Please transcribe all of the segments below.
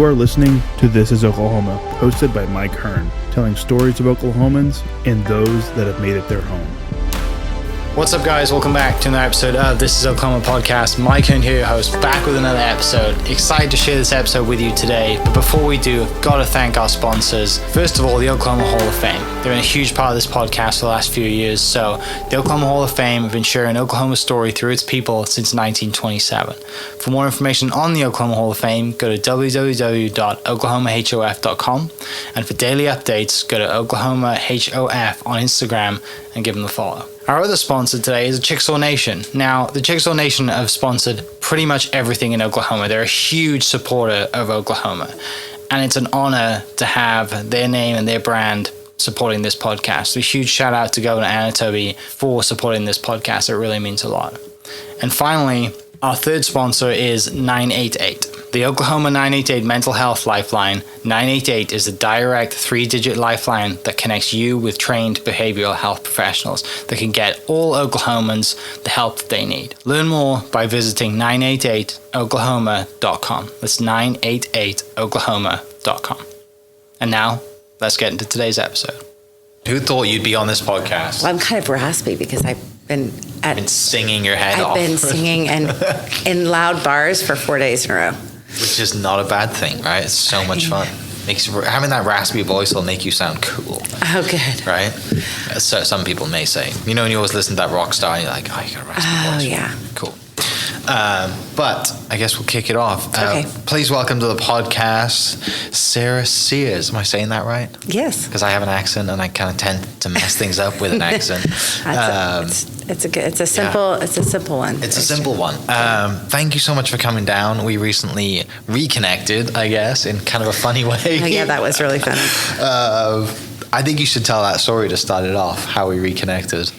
You are listening to This is Oklahoma, hosted by Mike Hearn, telling stories of Oklahomans and those that have made it their home. What's up, guys? Welcome back to another episode of This is Oklahoma podcast. Mike Hearn here, your host, back with another episode. Excited to share this episode with you today. But before we do, I've got to thank our sponsors. First of all, the Oklahoma Hall of Fame. They've been a huge part of this podcast for the last few years. So the Oklahoma Hall of Fame have been sharing Oklahoma's story through its people since 1927. For more information on the Oklahoma Hall of Fame, go to www.oklahomahof.com. And for daily updates, go to oklahomahof on Instagram and give them a follow. Our other sponsor today is the Chickasaw Nation. Now, the Chickasaw Nation have sponsored pretty much everything in Oklahoma. They're a huge supporter of Oklahoma. And it's an honor to have their name and their brand supporting this podcast. So a huge shout out to Governor Anatoby for supporting this podcast. It really means a lot. And finally, our third sponsor is 988. The Oklahoma 988 Mental Health Lifeline. 988 is a direct 3-digit lifeline that connects you with trained behavioral health professionals that can get all Oklahomans the help that they need. Learn more by visiting 988oklahoma.com. That's 988oklahoma.com. And now, let's get into today's episode. Who thought you'd be on this podcast? Well, I'm kind of raspy because I've been singing your head off. I've been singing in loud bars for 4 days in a row. Which is not a bad thing, right? It's so much fun. Having that raspy voice will make you sound cool. Oh, good. Right? So some people may say. You know, when you always listen to that rock star, and you're like, oh, you got a raspy voice. Oh, yeah. Cool. But I guess we'll kick it off. Okay. Please welcome to the podcast, Sarah Sears. Am I saying that right? Yes. Because I have an accent and I kind of tend to mess things up with an accent. It's a simple one. It's a simple one. Thank you so much for coming down. We recently reconnected, I guess, in kind of a funny way. Oh, yeah, that was really funny. I think you should tell that story to start it off, how we reconnected.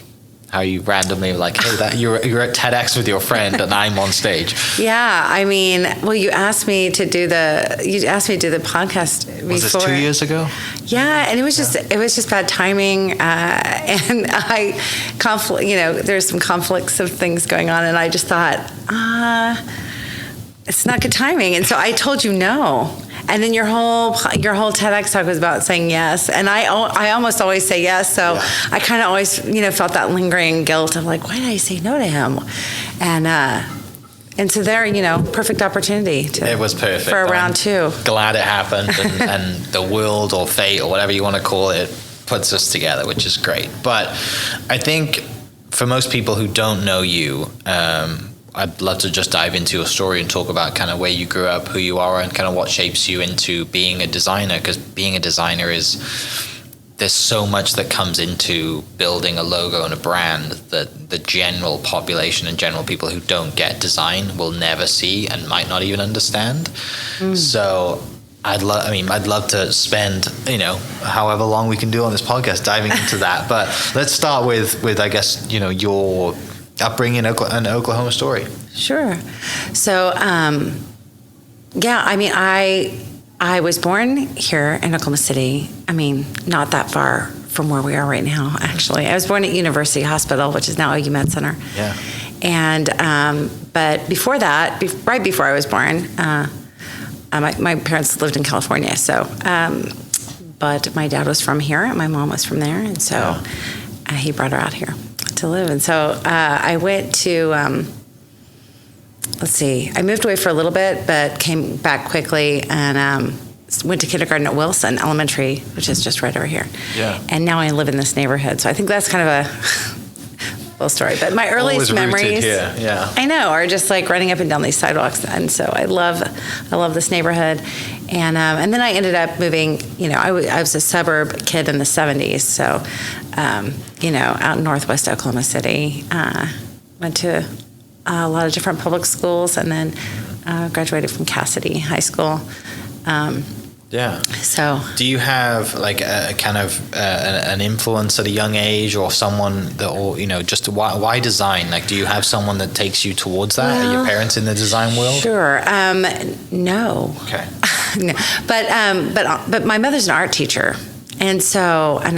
How you randomly were like, hey, that you're at TEDx with your friend and I'm on stage. Yeah, I mean, well, you asked me to do the podcast before. Was this 2 years ago? Yeah, and it was just bad timing, and there's some conflicts of things going on, and I just thought, it's not good timing, and so I told you no. And then your whole TEDx talk was about saying yes, and I almost always say yes. So yeah. I kind of always felt that lingering guilt of like, why did I say no to him? And so there, perfect opportunity. It was perfect for a round two. Glad it happened, and the world or fate or whatever you want to call it puts us together, which is great. But I think for most people who don't know you, I'd love to just dive into your story and talk about kind of where you grew up, who you are, and kind of what shapes you into being a designer. Because being a designer there's so much that comes into building a logo and a brand that the general population and general people who don't get design will never see and might not even understand. So I'd love to spend, however long we can do on this podcast diving into that. But let's start with I guess, your upbringing an Oklahoma story. Sure. So, I was born here in Oklahoma City. I mean, not that far from where we are right now, actually. I was born at University Hospital, which is now AIGA Med Center. Yeah. And, but before that, right before I was born, my parents lived in California. So, but my dad was from here and my mom was from there. And so he brought her out here to live. And so I went to, I moved away for a little bit, but came back quickly and went to kindergarten at Wilson Elementary, which is just right over here. Yeah. And now I live in this neighborhood. So I think that's kind of a full story. But my earliest memories, I know, are just like running up and down these sidewalks. And so I love this neighborhood. And then I ended up moving, I was a suburb kid in the 70s. So, out in northwest Oklahoma City, went to a lot of different public schools and then graduated from Cassidy High School. So do you have like a kind of an influence at a young age or someone that, or just why design? Like, do you have someone that takes you towards that? Are your parents in the design world? Sure. No. Okay. No. But my mother's an art teacher. And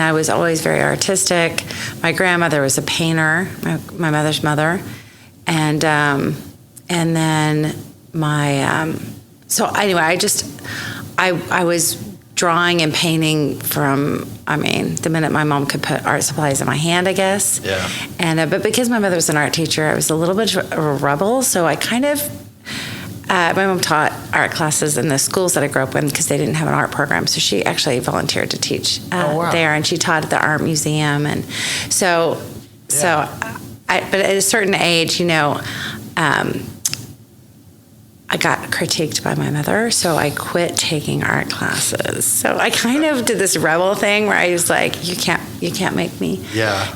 I was always very artistic. My grandmother was a painter, my mother's mother. And then so anyway, I was drawing and painting from, the minute my mom could put art supplies in my hand, I guess. Yeah. And but because my mother was an art teacher, I was a little bit of a rebel. So I kind of, my mom taught art classes in the schools that I grew up in because they didn't have an art program. So she actually volunteered to teach there, and she taught at the art museum. And so, but at a certain age, I got critiqued by my mother, so I quit taking art classes. So I kind of did this rebel thing where I was like, you can't make me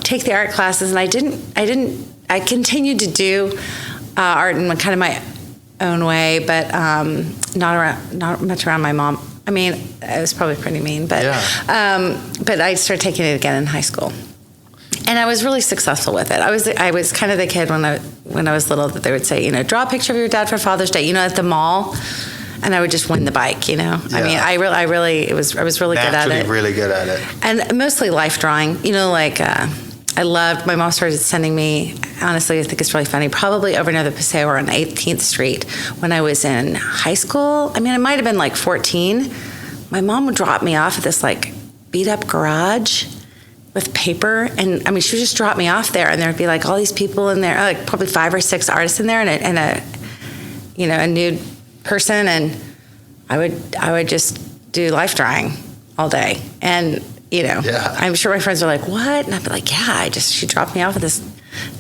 take the art classes. And I continued to do art in kind of my own way, but not much around my mom. It was probably pretty mean, but I started taking it again in high school. And I was really successful with it. I was kind of the kid when I was little that they would say, draw a picture of your dad for Father's Day, at the mall, and I would just win the bike, Yeah. I was really good at it. Really good at it. And mostly life drawing, I loved, my mom started sending me, honestly, I think it's really funny, probably over near the Paseo or on 18th Street when I was in high school. I might have been like 14. My mom would drop me off at this like beat up garage with paper, and she would just drop me off there, and there'd be like all these people in there, like probably 5 or 6 artists in there, and a nude person, and I would just do life drawing all day, and I'm sure my friends are like, what? And I'd be like, yeah, she dropped me off at this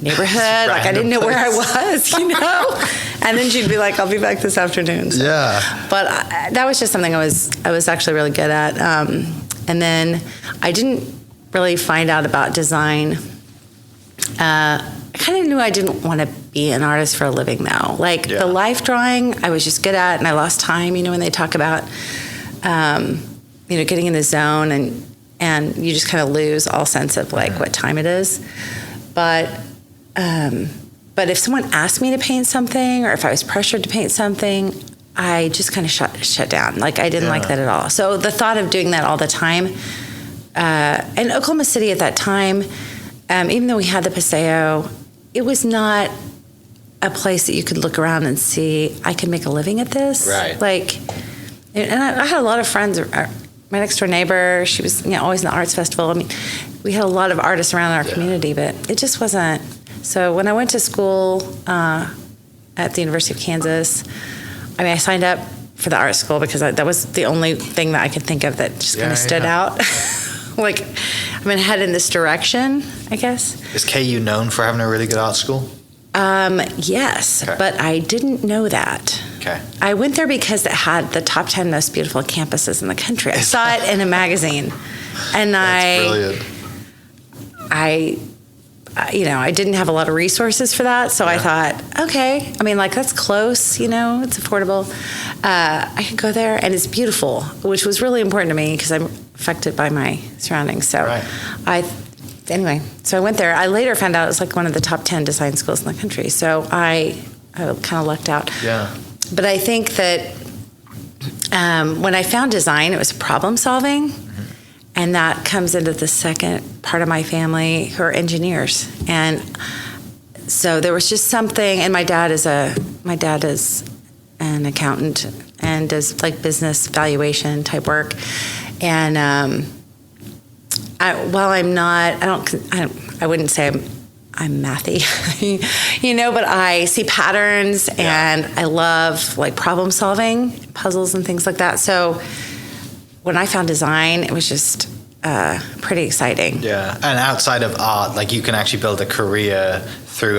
neighborhood, like I didn't know where I was, and then she'd be like, I'll be back this afternoon. So. Yeah. But that was just something I was actually really good at, and then I didn't really find out about design. I kind of knew I didn't want to be an artist for a living, though. The life drawing, I was just good at, and I lost time. When they talk about, getting in the zone, and you just kind of lose all sense of what time it is. But if someone asked me to paint something, or if I was pressured to paint something, I just kind of shut down. I didn't like that at all. So the thought of doing that all the time. In Oklahoma City at that time, even though we had the Paseo, it was not a place that you could look around and see, I could make a living at this. Right. And I had a lot of friends. My next door neighbor, she was always in the arts festival. We had a lot of artists around our community, but it just wasn't. So when I went to school at the University of Kansas, I signed up for the art school because that was the only thing that I could think of that just kind of stood out. Head in this direction, I guess. Is KU known for having a really good art school? Yes, but I didn't know that. Okay. I went there because it had the top 10 most beautiful campuses in the country. I saw it in a magazine, and That's brilliant. I didn't have a lot of resources for that, so I thought, okay, that's close, it's affordable. I could go there, and it's beautiful, which was really important to me because I'm affected by my surroundings. So anyway, so I went there. I later found out it was one of the top 10 design schools in the country, so I kind of lucked out. Yeah. But I think that when I found design, it was problem solving. And that comes into the second part of my family who are engineers. And so there was just something, and my dad is an accountant and does business valuation type work. And while I'm not, I wouldn't say I'm mathy, but I see patterns and I love problem solving, puzzles and things like that. So when I found design, it was just pretty exciting. Yeah, and outside of art, you can actually build a career through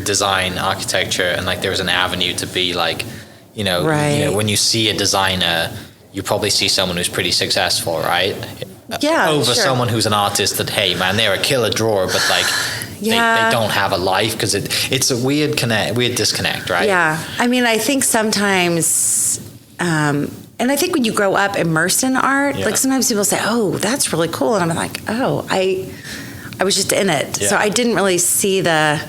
design, architecture, and there was an avenue to be when you see a designer, you probably see someone who's pretty successful, right? Yeah, over someone who's an artist that, hey man, they're a killer drawer, but they don't have a life, because it's a weird disconnect, right? Yeah, I think sometimes. And I think when you grow up immersed in art, sometimes people say, "Oh, that's really cool," and I'm like, "Oh, I was just in it, so I didn't really see see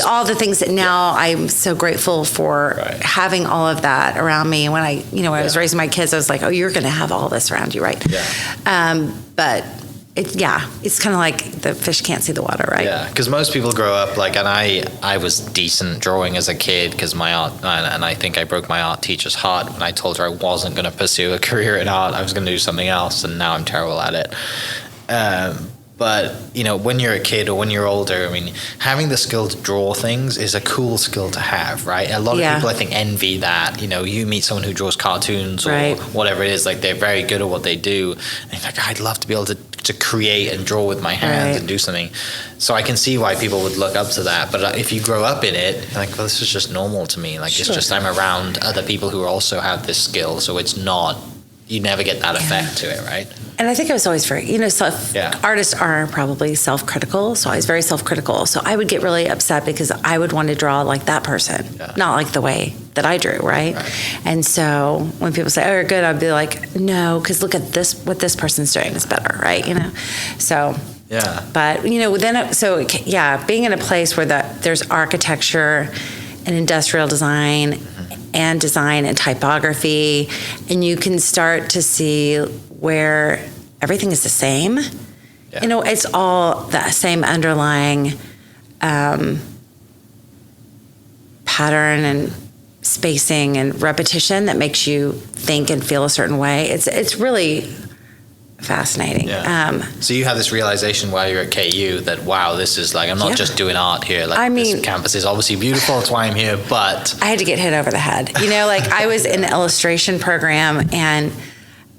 all the things that now I'm so grateful for having all of that around me." And when I was raising my kids, I was like, "Oh, you're going to have all this around you, right?" Yeah. But it's kind of like the fish can't see the water, right? Yeah, because most people grow up like, and I was decent drawing as a kid because my art, and I think I broke my art teacher's heart when I told her I wasn't going to pursue a career in art. I was going to do something else, and now I'm terrible at it. But, when you're a kid or when you're older, I mean, having the skill to draw things is a cool skill to have, right? A lot of people, I think, envy that. You meet someone who draws cartoons or whatever it is, like they're very good at what they do. And you're like, I'd love to be able to create and draw with my hands and do something. So I can see why people would look up to that. But if you grow up in it, you're like, well, this is just normal to me. Like, it's just I'm around other people who also have this skill. So it's not, you never get that effect to it, right? And I think I was always very, artists are probably self-critical. So I was very self-critical. So I would get really upset because I would want to draw like that person, not like the way that I drew, right? And so when people say, oh, you're good, I'd be like, no, because look at this, what this person's doing is better, right? So, but, being in a place where there's architecture and industrial design and design and typography, and you can start to see where everything is the same. It's all the same underlying pattern and spacing and repetition that makes you think and feel a certain way. It's really fascinating. So you have this realization while you're at KU that, wow, this is like, I'm not just doing art here. Like, this campus is obviously beautiful. That's why I'm here. But I had to get hit over the head. I was in the illustration program, and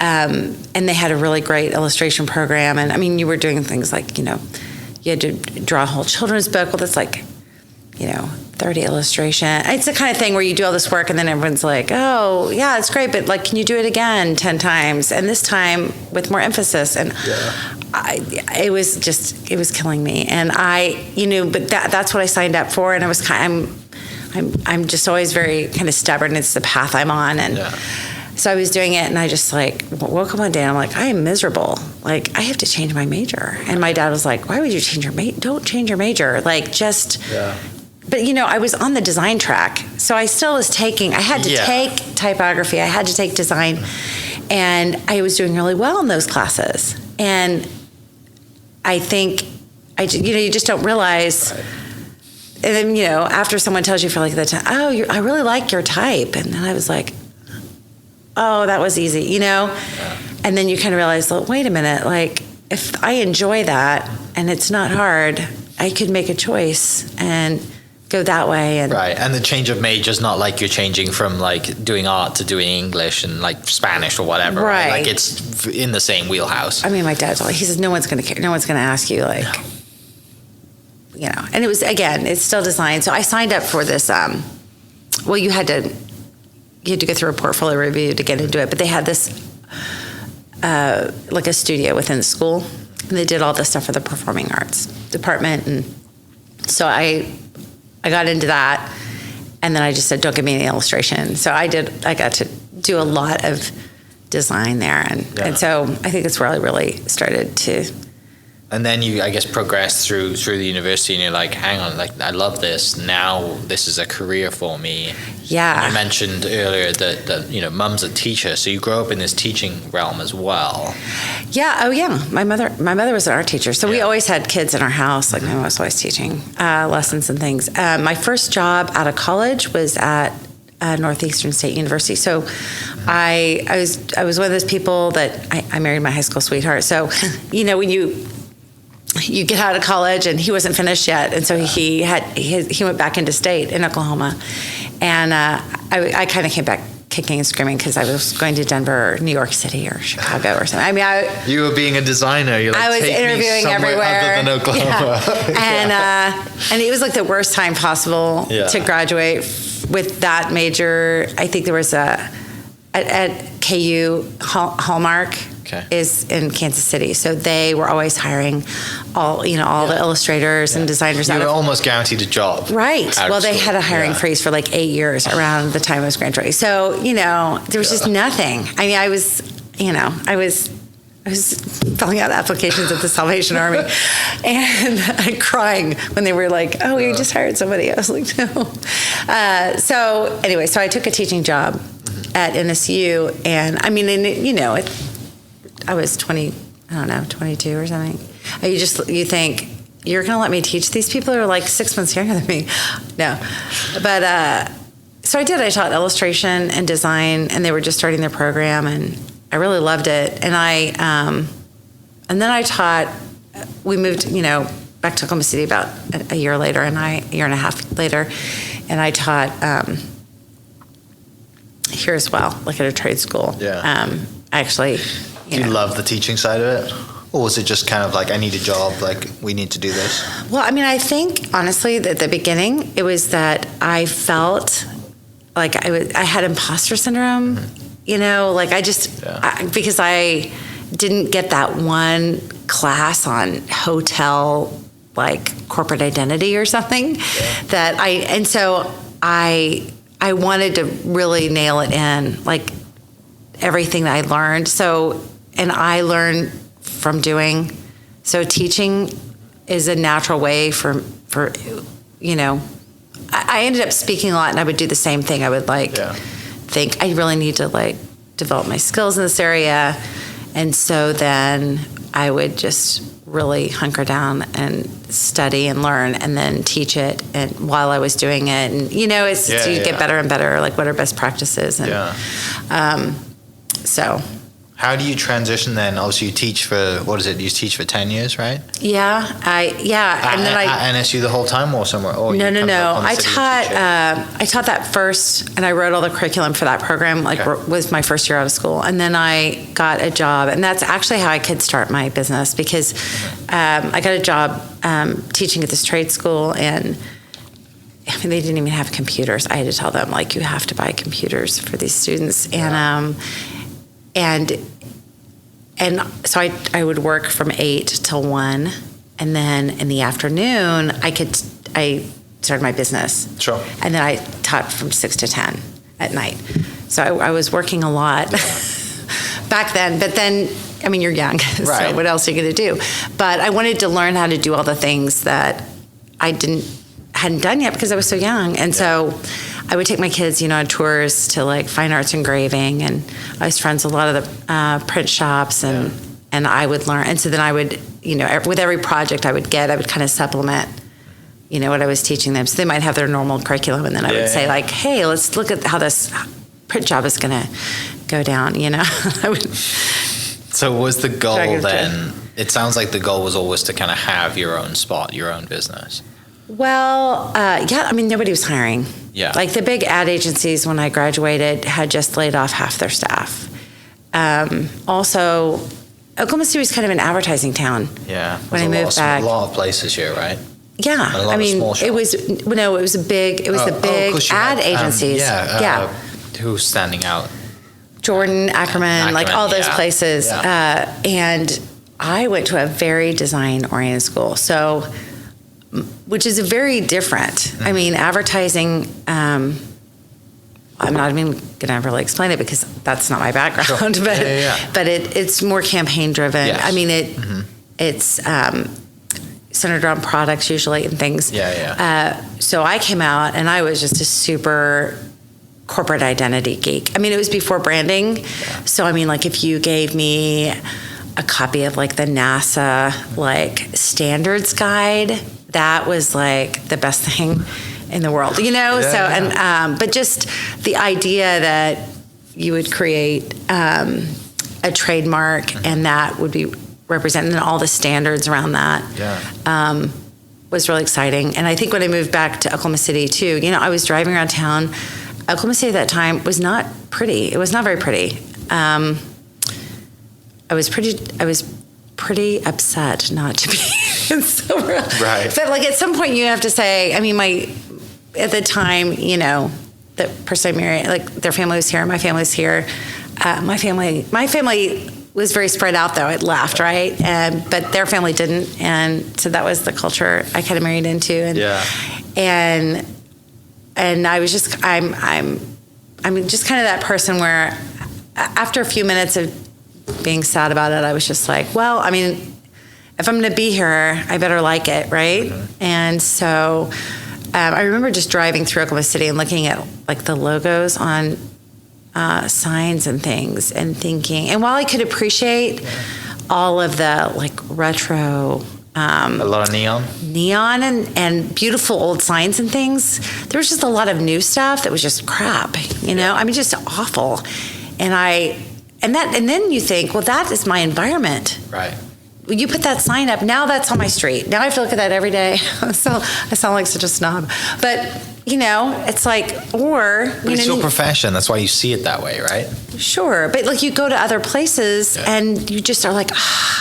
they had a really great illustration program. And I mean, you were doing things like, you had to draw a whole children's book. Well, that's like, 30 illustration. It's the kind of thing where you do all this work and then everyone's like, oh, yeah, it's great, but like, can you do it again 10 times? And this time with more emphasis. And it was killing me. And but that's what I signed up for. And I'm just always very kind of stubborn. It's the path I'm on. And so I was doing it, and I just woke up one day and I'm like, I am miserable. Like, I have to change my major. And my dad was like, why would you change your major? Don't change your major. Like, just... But, I was on the design track. So I still was I had to take typography. I had to take design. And I was doing really well in those classes. And I think, you just don't realize. And then, after someone tells you for like the time, oh, I really like your type. And then I was like, oh, that was easy, And then you kind of realize, well, wait a minute. Like, if I enjoy that and it's not hard, I could make a choice and go that way. And and the change of major is not like you're changing from like doing art to doing English and like Spanish or whatever. Right. Like, it's in the same wheelhouse. I mean, my dad's he says, no one's going to care. No one's going to ask you, like, and it was, again, it's still design. So I signed up for this, you had to go through a portfolio review to get into it, but they had this, like a studio within the school, and they did all this stuff for the performing arts department. And so I got into that, and then I just said, don't give me any illustration. So I got to do a lot of design there. And so I think it's really, really started to. And then you, I guess, progress through the university, and you're like, hang on, like, I love this. Now this is a career for me. Yeah. And you mentioned earlier that Mum's a teacher, so you grow up in this teaching realm as well. Yeah. Oh, yeah. My mother was an art teacher, so we always had kids in our house. Like, my mom was always teaching lessons and things. My first job out of college was at Northeastern State University. So I was one of those people that I married my high school sweetheart. So when you get out of college, and he wasn't finished yet, and so he went back into state in Oklahoma, and I kind of came back kicking and screaming because I was going to Denver or New York City or Chicago or something. I mean, you were being a designer. You're like, I was take interviewing me everywhere other than Oklahoma. Yeah. And it was like the worst time possible to graduate with that major. I think there was at KU Hallmark. Is in Kansas City, so they were always hiring all the illustrators and designers. You were almost guaranteed a job, right? Well, they had a hiring freeze for like 8 years around the time I was graduating. So there was just nothing. I mean, I was filling out applications at the Salvation Army and crying when they were like, "Oh, we just hired somebody." I was like, "No." So anyway, so I took a teaching job at NSU, and I mean, I was 20, I don't know, 22 or something. You think, you're going to let me teach these people who are like 6 months younger than me? No. But so I did. I taught illustration and design, and they were just starting their program, and I really loved it. And and then I taught. We moved, back to Oklahoma City about a year later, year and a half later, and I taught here as well, like at a trade school. Yeah. Actually, Do you love the teaching side of it? Or was it just kind of like, I need a job, like, we need to do this? Well, I mean, I think, honestly, that at the beginning, it was that I felt like I had imposter syndrome, like because I didn't get that one class on hotel, like, corporate identity or something so I wanted to really nail it in, like, everything that I learned. So, and I learned from doing. So teaching is a natural way for I ended up speaking a lot, and I would do the same thing. I would think I really need to develop my skills in this area. And so then I would just really hunker down and study and learn and then teach it, and while I was doing it, and you get better and better, like what are best practices. And so how do you transition then? Obviously you teach for, what is it? You teach for 10 years, right? Yeah. And then at NSU the whole time or somewhere? Or No. I taught that first, and I wrote all the curriculum for that program, was my first year out of school. And then I got a job, and that's actually how I could start my business, because I got a job teaching at this trade school, and I mean, they didn't even have computers. I had to tell them, you have to buy computers for these students. And so I would work from 8 till 1, and then in the afternoon I started my business. Sure. And then I taught from 6 to 10 at night. So I was working a lot back then. But then, I mean, you're young, right. So what else are you going to do? But I wanted to learn how to do all the things that I hadn't done yet because I was so young. And so I would take my kids, on tours to fine arts engraving, and I was friends with a lot of the print shops, and I would learn. And so then I would, with every project I would kind of supplement, what I was teaching them. So they might have their normal curriculum, and then I would say hey, let's look at how this print job is going to go down, I would. So was the goal then, it sounds like the goal was always to kind of have your own spot, your own business. Well, I mean, nobody was hiring. Yeah. The big ad agencies when I graduated had just laid off half their staff. Also, Oklahoma City was kind of an advertising town. Yeah. When I moved back. A lot of places here, right? Yeah. I mean, it was a big ad agencies. Who's standing out? Jordan, Ackerman, all those places. Yeah. And I went to a very design-oriented school. So, which is very different. Mm-hmm. I mean, advertising, I'm not even going to really explain it because that's not my background, sure. But it's more campaign driven. Yes. I mean, it's centered around products usually and things. So I came out and I was just a super corporate identity geek. I mean, it was before branding. Yeah. So, I mean, if you gave me a copy of the NASA standards guide, that was the best thing in the world, but just the idea that you would create a trademark and that would be represented and all the standards around that was really exciting. And I think when I moved back to Oklahoma City too, I was driving around town. Oklahoma City at that time was not pretty. It was not very pretty. I was pretty upset not to be in Silver. Right. But at some point you have to say, I mean, at the time, the person I married, their family was here, my family was here. My family was very spread out though. It left, right? But their family didn't. And so that was the culture I kind of married into. And I was just, I'm just kind of that person where after a few minutes of being sad about it, I was just well, I mean, if I'm going to be here, I better like it, right? Mm-hmm. And so I remember just driving through Oklahoma City and looking at the logos on signs and things and thinking, and while I could appreciate all of the like retro. A lot of neon and beautiful old signs and things. There was just a lot of new stuff that was just crap, you know. I mean, just awful. And then you think, well, that is my environment. Right. You put that sign up, now that's on my street. Now I have to look at that every day. So I sound like such a snob. But, you know, it's like, But it's your profession. That's why you see it that way, right? Sure. But like you go to other places and you just are like,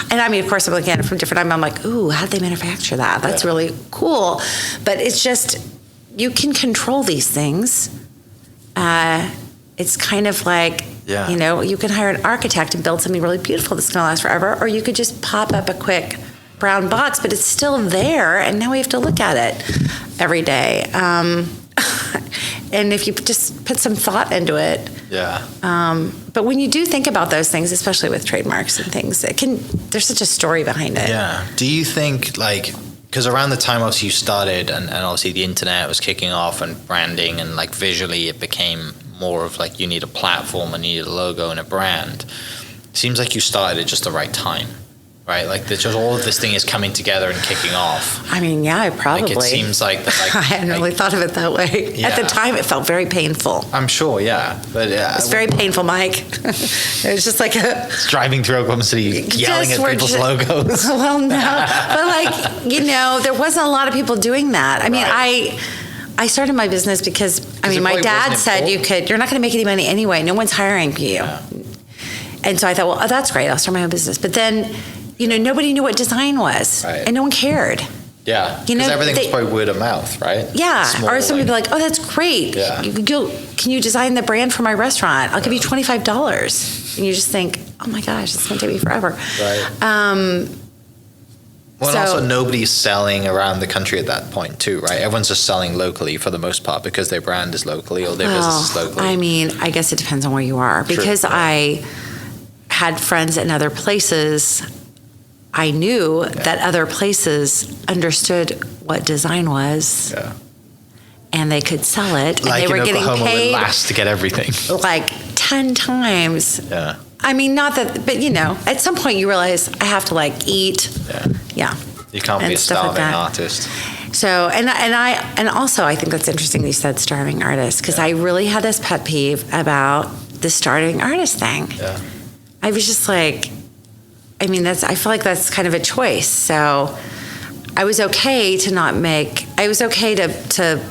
and I mean, of course, I'm looking at it from different, I'm like, ooh, how did they manufacture that? That's really cool. But it's just, you can control these things. It's kind of like, you know, you can hire an architect and build something really beautiful that's going to last forever, or you could just pop up a quick brown box, but it's still there, and now we have to look at it every day. And if you just put some thought into it. But when you do think about those things, especially with trademarks and things, there's such a story behind it. Yeah. Do you think, like, because around the time obviously you started and obviously the internet was kicking off and branding and like visually it became more of like you need a platform and you need a logo and a brand. Seems like you started at just the right time, right? Like just all of this thing is coming together and kicking off. I mean, yeah, probably. Like it seems like I hadn't really thought of it that way. Yeah. At the time, it felt very painful. I'm sure, yeah. But it's very painful, Mike. It was just like driving through Oklahoma City, yelling at people's logos. Well, no, but like you know, there wasn't a lot of people doing that. I mean, I started my business because my dad said you're not going to make any money anyway. No one's hiring you. Yeah. And so I thought, well, that's great. I'll start my own business. But then, you know, nobody knew what design was, and no one cared. Yeah, because everything was probably word of mouth, right? Yeah, or somebody would be like, oh, that's great. Yeah. Can you design the brand for my restaurant? I'll give you $25. And you just think, oh my gosh, it's going to take me forever. Right. Well, and also nobody's selling around the country at that point too, right? Everyone's just selling locally for the most part because their brand is locally or their business is locally. I mean, I guess it depends on where you are. Because I had friends in other places, I knew that other places understood what design was. Yeah. And they could sell it. Like and they were getting paid last to get everything. Like 10 times. Yeah. I mean, not that, but you know, at some point you realize I have to like eat. Yeah. You can't be a starving artist. So, and also I think that's interesting that you said starving artist, because I really had this pet peeve about the starving artist thing. Yeah. I was just like, I feel like that's kind of a choice. So I was okay to not make, I was okay to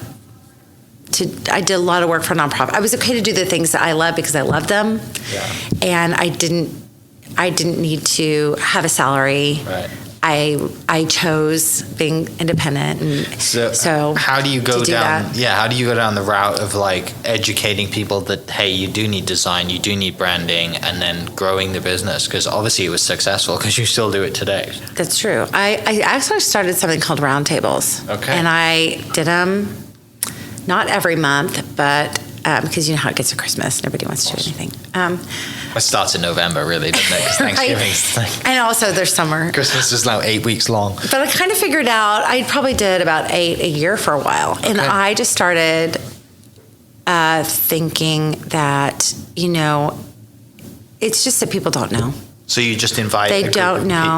I did a lot of work for a nonprofit. I was okay to do the things that I love because I loved them. Yeah. And I didn't need to have a salary. Right. I chose being independent, and so how do you go down? Yeah, how do you go down the route of like educating people that hey, you do need design, you do need branding, and then growing the business? Because obviously it was successful because you still do it today. That's true. I actually started something called roundtables. Okay. And I did them not every month, but because you know how it gets to Christmas, nobody wants to do anything. It starts in November, really, doesn't it? Thanksgiving's and also there's summer. Christmas is now 8 weeks long. But I kind of figured out, I probably did about 8 a year for a while. Okay. And I just started thinking that, you know, it's just that people don't know. So you just invite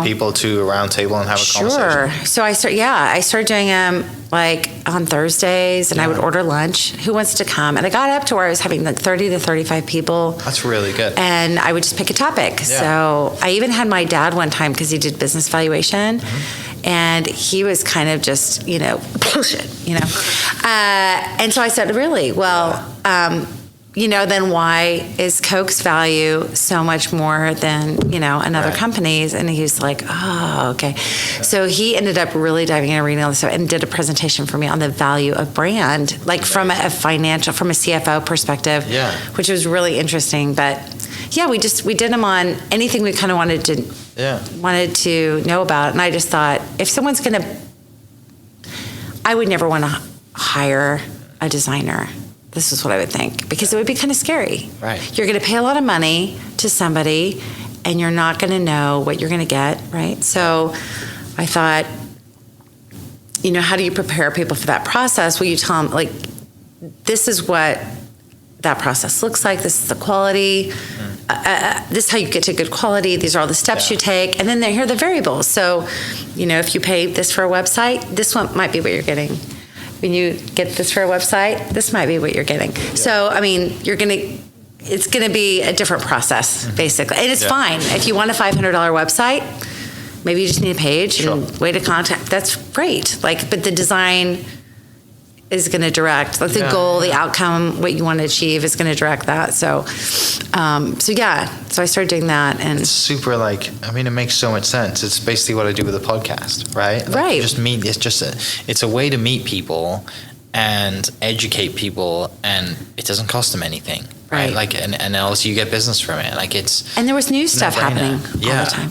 people to a round table and have a conversation? Sure. So I started doing them like on Thursdays, and I would order lunch. Who wants to come? And I got up to where I was having like 30 to 35 people. That's really good. And I would just pick a topic. Yeah. So I even had my dad one time because he did business valuation. Mm-hmm. And he was kind of just, you know, bullshit, you know. And so I said, really? Well, you know, then why is Coke's value so much more than, you know, another company's? And he's like, oh, okay. So he ended up really diving into reading all this stuff and did a presentation for me on the value of brand, like from a financial, from a CFO perspective, which was really interesting. But yeah, we did them on anything we kind of wanted to know about. And I just thought, if someone's going to, I would never want to hire a designer. This is what I would think, because it would be kind of scary. Right. You're going to pay a lot of money to somebody, and you're not going to know what you're going to get, right? So I thought, you know, how do you prepare people for that process? Will you tell them, like, this is what that process looks like. This is the quality. this is how you get to good quality. These are all the steps you take. And then here are the variables. So, if you pay this for a website, this one might be what you're getting. When you get this for a website, this might be what you're getting. Yeah. So, it's going to be a different process, basically. And it's fine. If you want a $500 website, maybe you just need a page and way to contact. That's great. But the design is going to direct, the goal, the outcome, what you want to achieve is going to direct that. So I started doing that, and it's super. It makes so much sense. It's basically what I do with a podcast, right? Right. You just meet. It's a way to meet people and educate people, and it doesn't cost them anything, right? And also you get business from it. And there was new stuff happening all the time.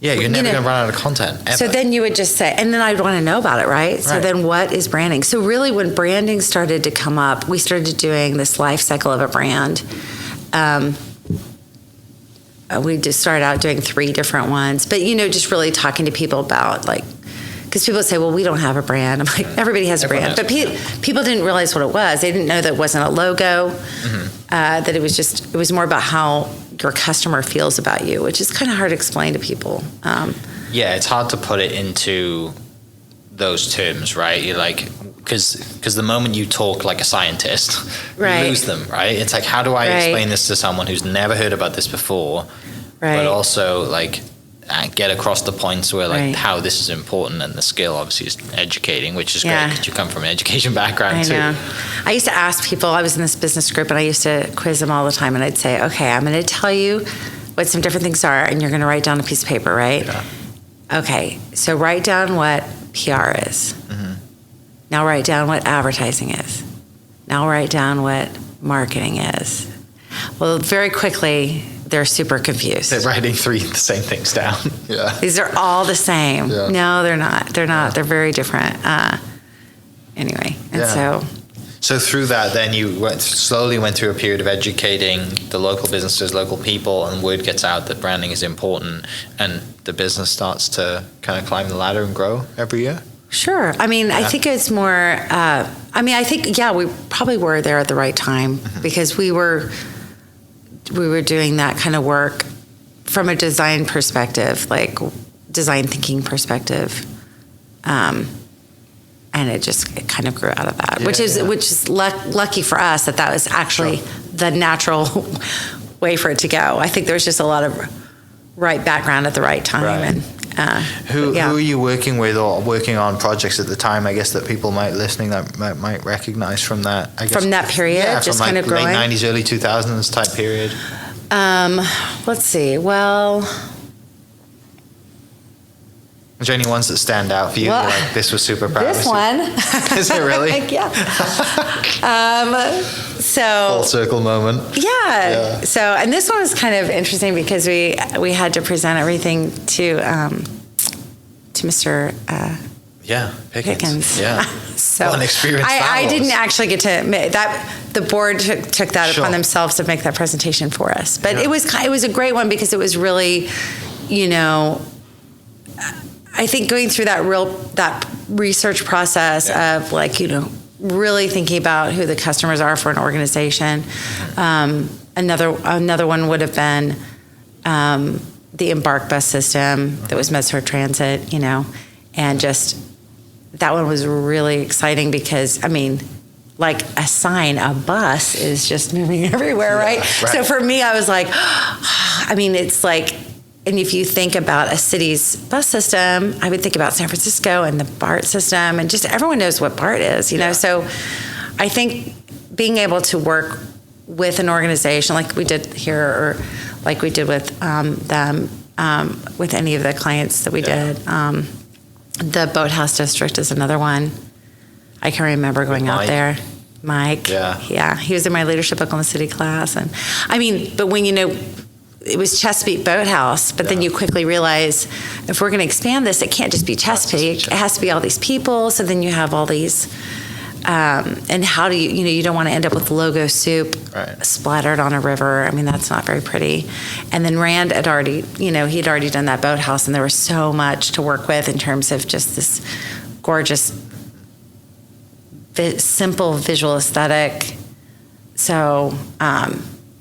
Yeah, you're never going to run out of content, ever. So then you would just say, and then I'd want to know about it, right? So then what is branding? So really when branding started to come up, we started doing this life cycle of a brand. We just started out doing 3 different ones, but just really talking to people about because people say, well, we don't have a brand. I'm like, everybody has a brand. But people didn't realize what it was. They didn't know that it wasn't a logo, that it was more about how your customer feels about you, which is kind of hard to explain to people. It's hard to put it into those terms, right? You're because the moment you talk like a scientist, you lose them, right? It's how do I explain this to someone who's never heard about this before, but also get across the points where how this is important, and the skill obviously is educating, which is great because you come from an education background too. I used to ask people, I was in this business group and I used to quiz them all the time, and I'd say, okay, I'm going to tell you what some different things are, and you're going to write down a piece of paper, right? Yeah. Okay, so write down what PR is. Mm-hmm. Now write down what advertising is. Now write down what marketing is. Well, very quickly, they're super confused. They're writing 3 the same things down. Yeah. These are all the same. Yeah. No, they're not. They're not. They're very different. Anyway, and so through that, then you slowly went through a period of educating the local businesses, local people, and word gets out that branding is important, and the business starts to kind of climb the ladder and grow every year? Sure. I think it's more, we probably were there at the right time, because we were doing that kind of work from a design perspective, design thinking perspective. And it kind of grew out of that, which is lucky for us that was actually the natural way for it to go. I think there was just a lot of right background at the right time. Right. And who are you working with or working on projects at the time, I guess, that people listening that might recognize from that? I guess, from that period, just from kind of growing? Late 90s, early 2000s type period? Let's see. Well, is there any ones that stand out for you? Well, this was super proud. This one. Is it really? Yeah. Full circle moment. Yeah. So, and this one was kind of interesting because we had to present everything to Mr. Pickens. Yeah. So an experience. I didn't actually get to admit that the board took that upon themselves to make that presentation for us. But it was a great one because it was really, I think going through that research process of really thinking about who the customers are for an organization. Another one would have been the Embark bus system that was MedStar Transit, and just that one was really exciting because a sign, a bus is just moving everywhere, right? So for me, I was like, it's like. And if you think about a city's bus system, I would think about San Francisco and the BART system, and just everyone knows what BART is, know. So I think being able to work with an organization like we did here, or like we did with them, with any of the clients that we did. The Boathouse District is another one. I can remember going out there. Mike. Yeah. He was in my leadership Oklahoma City class. And but when it was Chesapeake Boathouse, but then you quickly realize if we're going to expand this, it can't just be Chesapeake. It has to be all these people. So then you have all these, and how do you don't want to end up with logo soup splattered on a river. That's not very pretty. And then Rand had already, he'd already done that boathouse, and there was so much to work with in terms of just this gorgeous, simple visual aesthetic. So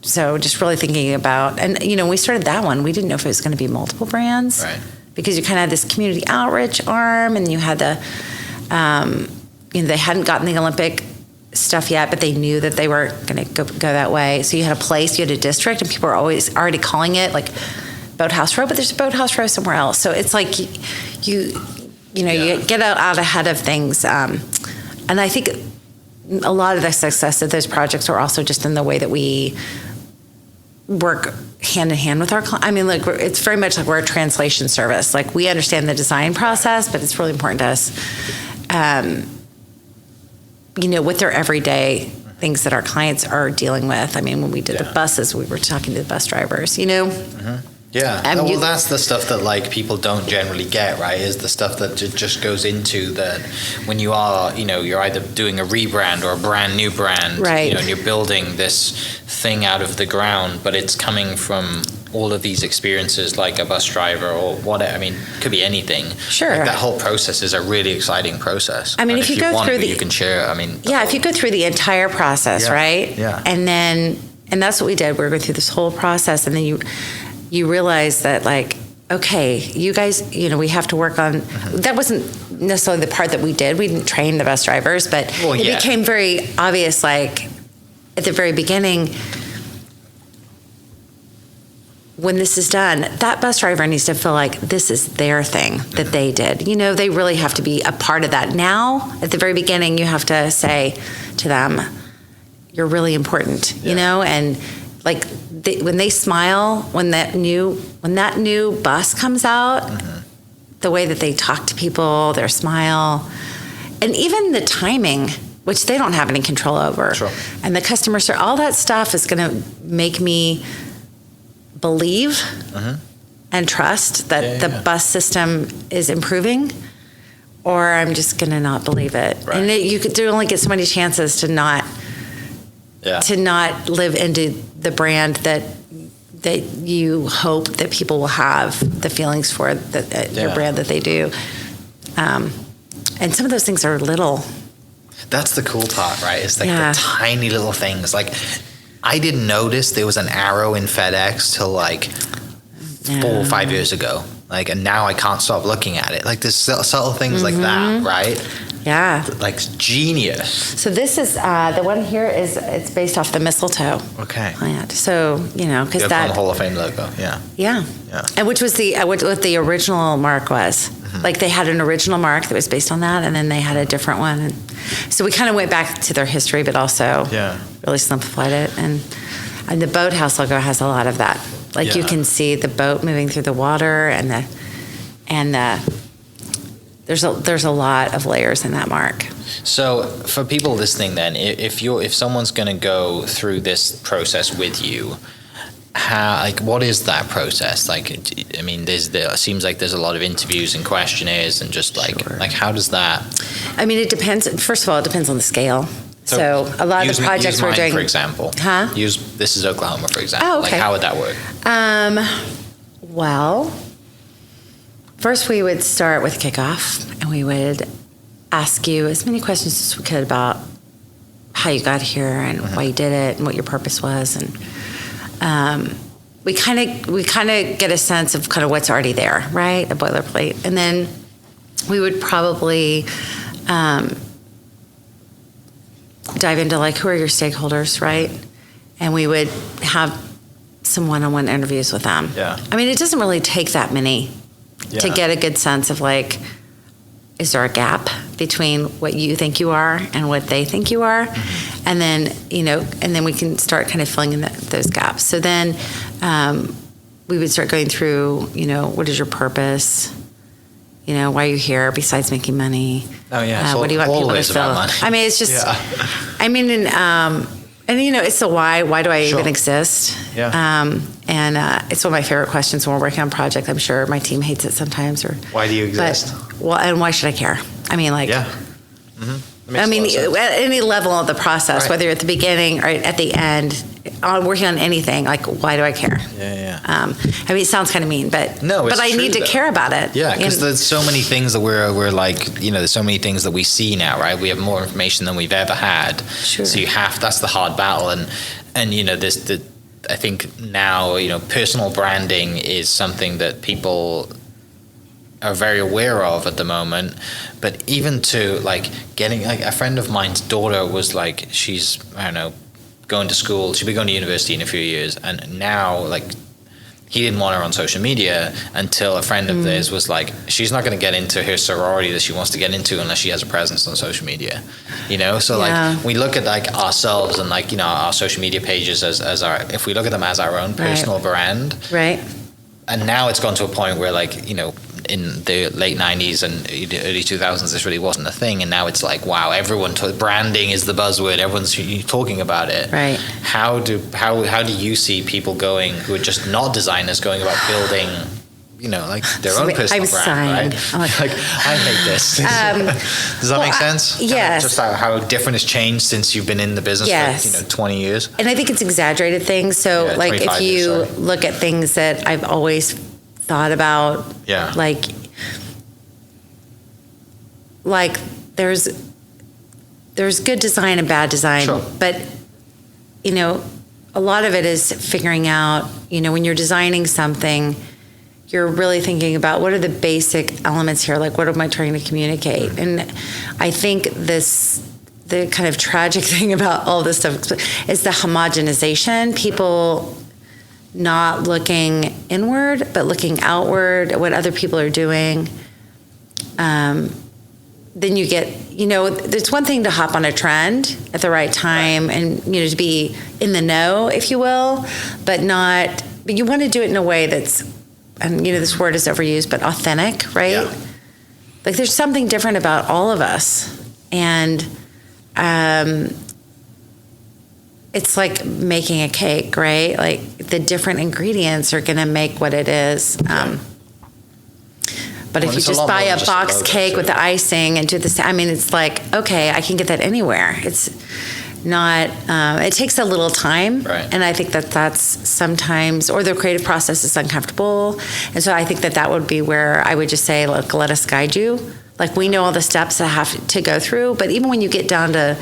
So just really thinking about, and when we started that one, we didn't know if it was going to be multiple brands, right? Because you kind of had this community outreach arm, and you had the, they hadn't gotten the Olympic stuff yet, but they knew that they were going to go that way. So you had a place, you had a district, and people were always already calling it like Boathouse Row, but there's a Boathouse Row somewhere else. So it's like you get out ahead of things, and I think a lot of the success of those projects are also just in the way that we work hand in hand with our clients. I mean, like it's very much like we're a translation service. Like we understand the design process, but it's really important to us, with their everyday things that our clients are dealing with. I mean, when we did the buses, we were talking to the bus drivers, Mm-hmm. Yeah. Well, that's the stuff that like people don't generally get, right? Is the stuff that just goes into that when you are, you're either doing a rebrand or a brand new brand, right? And you're building this thing out of the ground, but it's coming from all of these experiences, like a bus driver or whatever. I mean, it could be anything. Sure. Like that whole process is a really exciting process. I mean, if you go through you can share. I mean, if you go through the entire process, right? Yeah. And that's what we did. We were going through this whole process, and then you realize that, like, okay, you guys, we have to work on, that wasn't necessarily the part that we did. We didn't train the bus drivers, but it became very obvious, like, at the very beginning, when this is done, that bus driver needs to feel like this is their thing that they did. They really have to be a part of that. Now, at the very beginning, you have to say to them, you're really important, and like when they smile, when that new bus comes out, the way that they talk to people, their smile, and even the timing, which they don't have any control over. Sure. And the customer service, all that stuff is going to make me believe and trust that the bus system is improving, or I'm just going to not believe it. Right. And you could only get so many chances to not live into the brand that you hope that people will have the feelings for your brand that they do. And some of those things are little. That's the cool part, right? It's like the tiny little things. Like I didn't notice there was an arrow in FedEx till like 4 or 5 years ago. Like, and now I can't stop looking at it. Like there's subtle things like that, right? Yeah. Like genius. So this is, the one here it's based off the mistletoe plant. So, because that. On the Hall of Fame logo, yeah. Yeah. And which was what the original mark was. Like they had an original mark that was based on that, and then they had a different one. And so we kind of went back to their history, but also really simplified it. And the Boathouse logo has a lot of that. Like you can see the boat moving through the water, and there's a lot of layers in that mark. So for people listening, then, if someone's going to go through this process with you, what is that process? Like, I mean, it seems like there's a lot of interviews and questionnaires, and just like how does that? I mean, it depends. First of all, it depends on the scale. So a lot of the projects we're doing, for example, This Is Oklahoma, for example. Oh, okay. Like, how would that work? Well, first we would start with kickoff, and we would ask you as many questions as we could about how you got here and why you did it and what your purpose was, and we kind of get a sense of kind of what's already there, right? A boilerplate, and then we would probably dive into like, who are your stakeholders, right? And we would have some one-on-one interviews with them. Yeah. I mean, it doesn't really take that many to get a good sense of like, is there a gap between what you think you are and what they think you are? And then, and then we can start kind of filling in those gaps. So then we would start going through, what is your purpose? Why are you here besides making money? Oh, yeah. What do you want people to feel? I mean, it's just, and it's the why. Why do I even exist? Yeah. And it's one of my favorite questions when we're working on a project. I'm sure my team hates it sometimes. Or why do you exist? And why should I care? I mean, like, I mean, at any level of the process, whether you're at the beginning or at the end, working on anything, like, why do I care? I mean, it sounds kind of mean, but I need to care about it. Yeah, because there's so many things that we're like, there's so many things that we see now, right? We have more information than we've ever had. Sure. So that's the hard battle, and I think now, personal branding is something that people are very aware of at the moment. But even to like getting, like a friend of mine's daughter was like, she's, I don't know, going to school, she'll be going to university in a few years, and now like he didn't want her on social media until a friend of theirs was like, she's not going to get into her sorority that she wants to get into unless she has a presence on social media, so like we look at like ourselves and like our social media pages as our, if we look at them as our own personal brand, right? And now it's gone to a point where like in the late 90s and early 2000s this really wasn't a thing, and now it's like, wow, branding is the buzzword, everyone's talking about it, right? How do you see people going who are just not designers going about building like their own personal brand, right? Like, I hate this. Does that make sense? Yes. Just how different it's changed since you've been in the business for 20 years. And I think it's exaggerated things. So like if you look at things that I've always thought about, like there's good design and bad design, but a lot of it is figuring out, when you're designing something, you're really thinking about what are the basic elements here, like what am I trying to communicate? And I think the kind of tragic thing about all this stuff is the homogenization. People not looking inward, but looking outward at what other people are doing. Then you get, it's one thing to hop on a trend at the right time and, to be in the know, if you will, but you want to do it in a way that's, and this word is overused, but authentic, right? Yeah. Like there's something different about all of us. And it's like making a cake, right? Like the different ingredients are going to make what it is. But if you just buy a box cake with the icing and do this, it's like, okay, I can get that anywhere. It's not, it takes a little time. Right. And I think that's sometimes, or the creative process is uncomfortable. And so I think that would be where I would just say, look, let us guide you. Like we know all the steps that have to go through, but even when you get down to,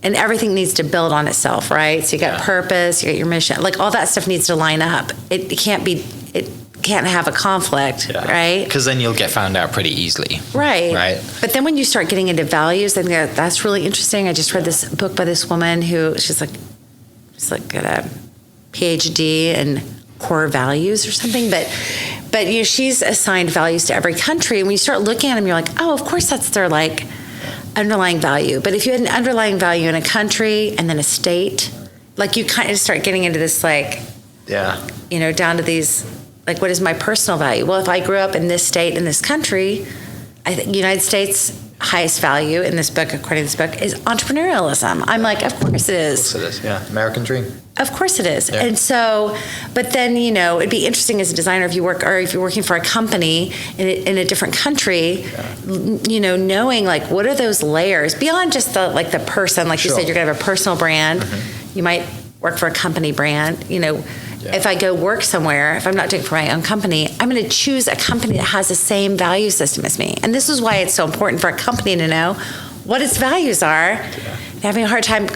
and everything needs to build on itself, right? So you got purpose, you got your mission, like all that stuff needs to line up. It can't have a conflict, right? Because then you'll get found out pretty easily. Right. But then when you start getting into values, I think that's really interesting. I just read this book by this woman who she's got a PhD in core values or something, but she's assigned values to every country. And when you start looking at them, you're like, oh, of course that's their like underlying value. But if you had an underlying value in a country and then a state, like you kind of start getting into this like, down to these, like, what is my personal value? Well, if I grew up in this state, in this country, I think United States' highest value in this book, according to this book, is entrepreneurialism. I'm like, of course it is. Of course it is, yeah. American dream. Of course it is. Yeah. And so, but then, it'd be interesting as a designer if you're working for a company in a different country, knowing like, what are those layers beyond just the person, like you said, you're going to have a personal brand. Mm-hmm. You might work for a company brand, If I go work somewhere, if I'm not doing it for my own company, I'm going to choose a company that has the same value system as me. And this is why it's so important for a company to know what its values are. Yeah. Having a hard time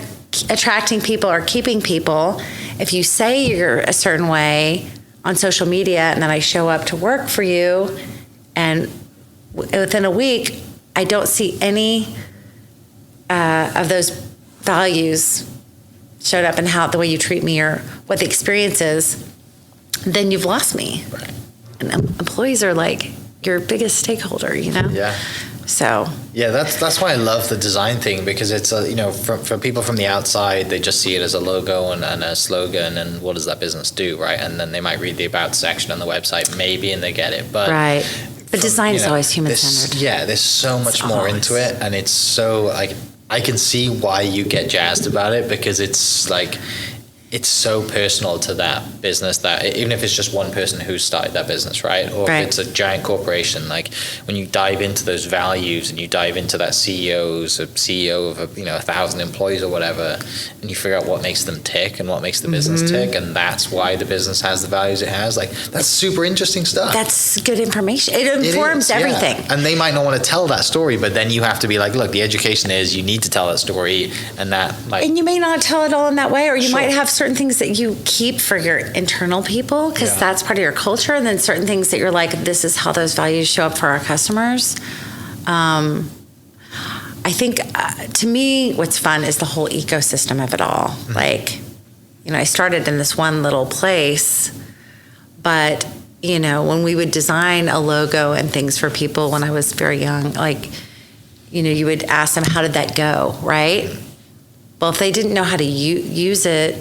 attracting people or keeping people. If you say you're a certain way on social media and then I show up to work for you and within a week, I don't see any of those values showed up in the way you treat me or what the experience is, then you've lost me. Right. And employees are like your biggest stakeholder, Yeah. So. Yeah, that's why I love the design thing, because it's for people from the outside, they just see it as a logo and a slogan, and what does that business do, right? And then they might read the about section on the website, maybe, and they get it. But right. But design is always human-centered. There's so much more into it, and it's so like. I can see why you get jazzed about it, because it's like it's so personal to that business that even if it's just one person who started that business, right? Or if it's a giant corporation, like when you dive into those values and you dive into that CEO of 1,000 employees or whatever, and you figure out what makes them tick and what makes the business tick, and that's why the business has the values it has. Like that's super interesting stuff. That's good information. It informs everything. Yeah. And they might not want to tell that story, but then you have to be like, look, the education is you need to tell that story, and that like. And you may not tell it all in that way, or you might have certain certain things that you keep for your internal people because that's part of your culture, and then certain things that you're like, this is how those values show up for our customers. I think to me, what's fun is the whole ecosystem of it all. Mm-hmm. Like, I started in this one little place, but when we would design a logo and things for people when I was very young, like, you would ask them, how did that go, right? Well, if they didn't know how to use it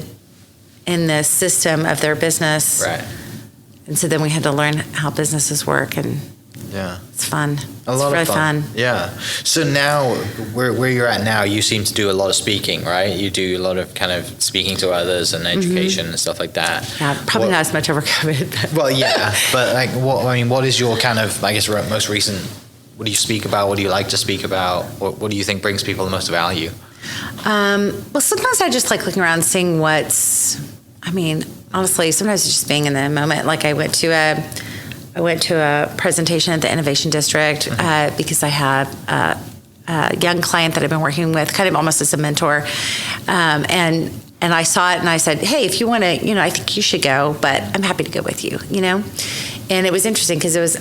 in the system of their business, right? And so then we had to learn how businesses work, and it's fun. A lot of fun. Yeah. So now, where you're at now, you seem to do a lot of speaking, right? You do a lot of kind of speaking to others and education and stuff like that. Yeah, probably not as much over COVID. But. Well, yeah, but like, what is your kind of, I guess, most recent? What do you speak about? What do you like to speak about? What do you think brings people the most value? Well, sometimes I just like looking around, seeing honestly, sometimes it's just being in the moment. Like I went to a presentation at the Innovation District because I had a young client that I've been working with, kind of almost as a mentor, and I saw it and I said, hey, if you want to, I think you should go, but I'm happy to go with you, And it was interesting because it was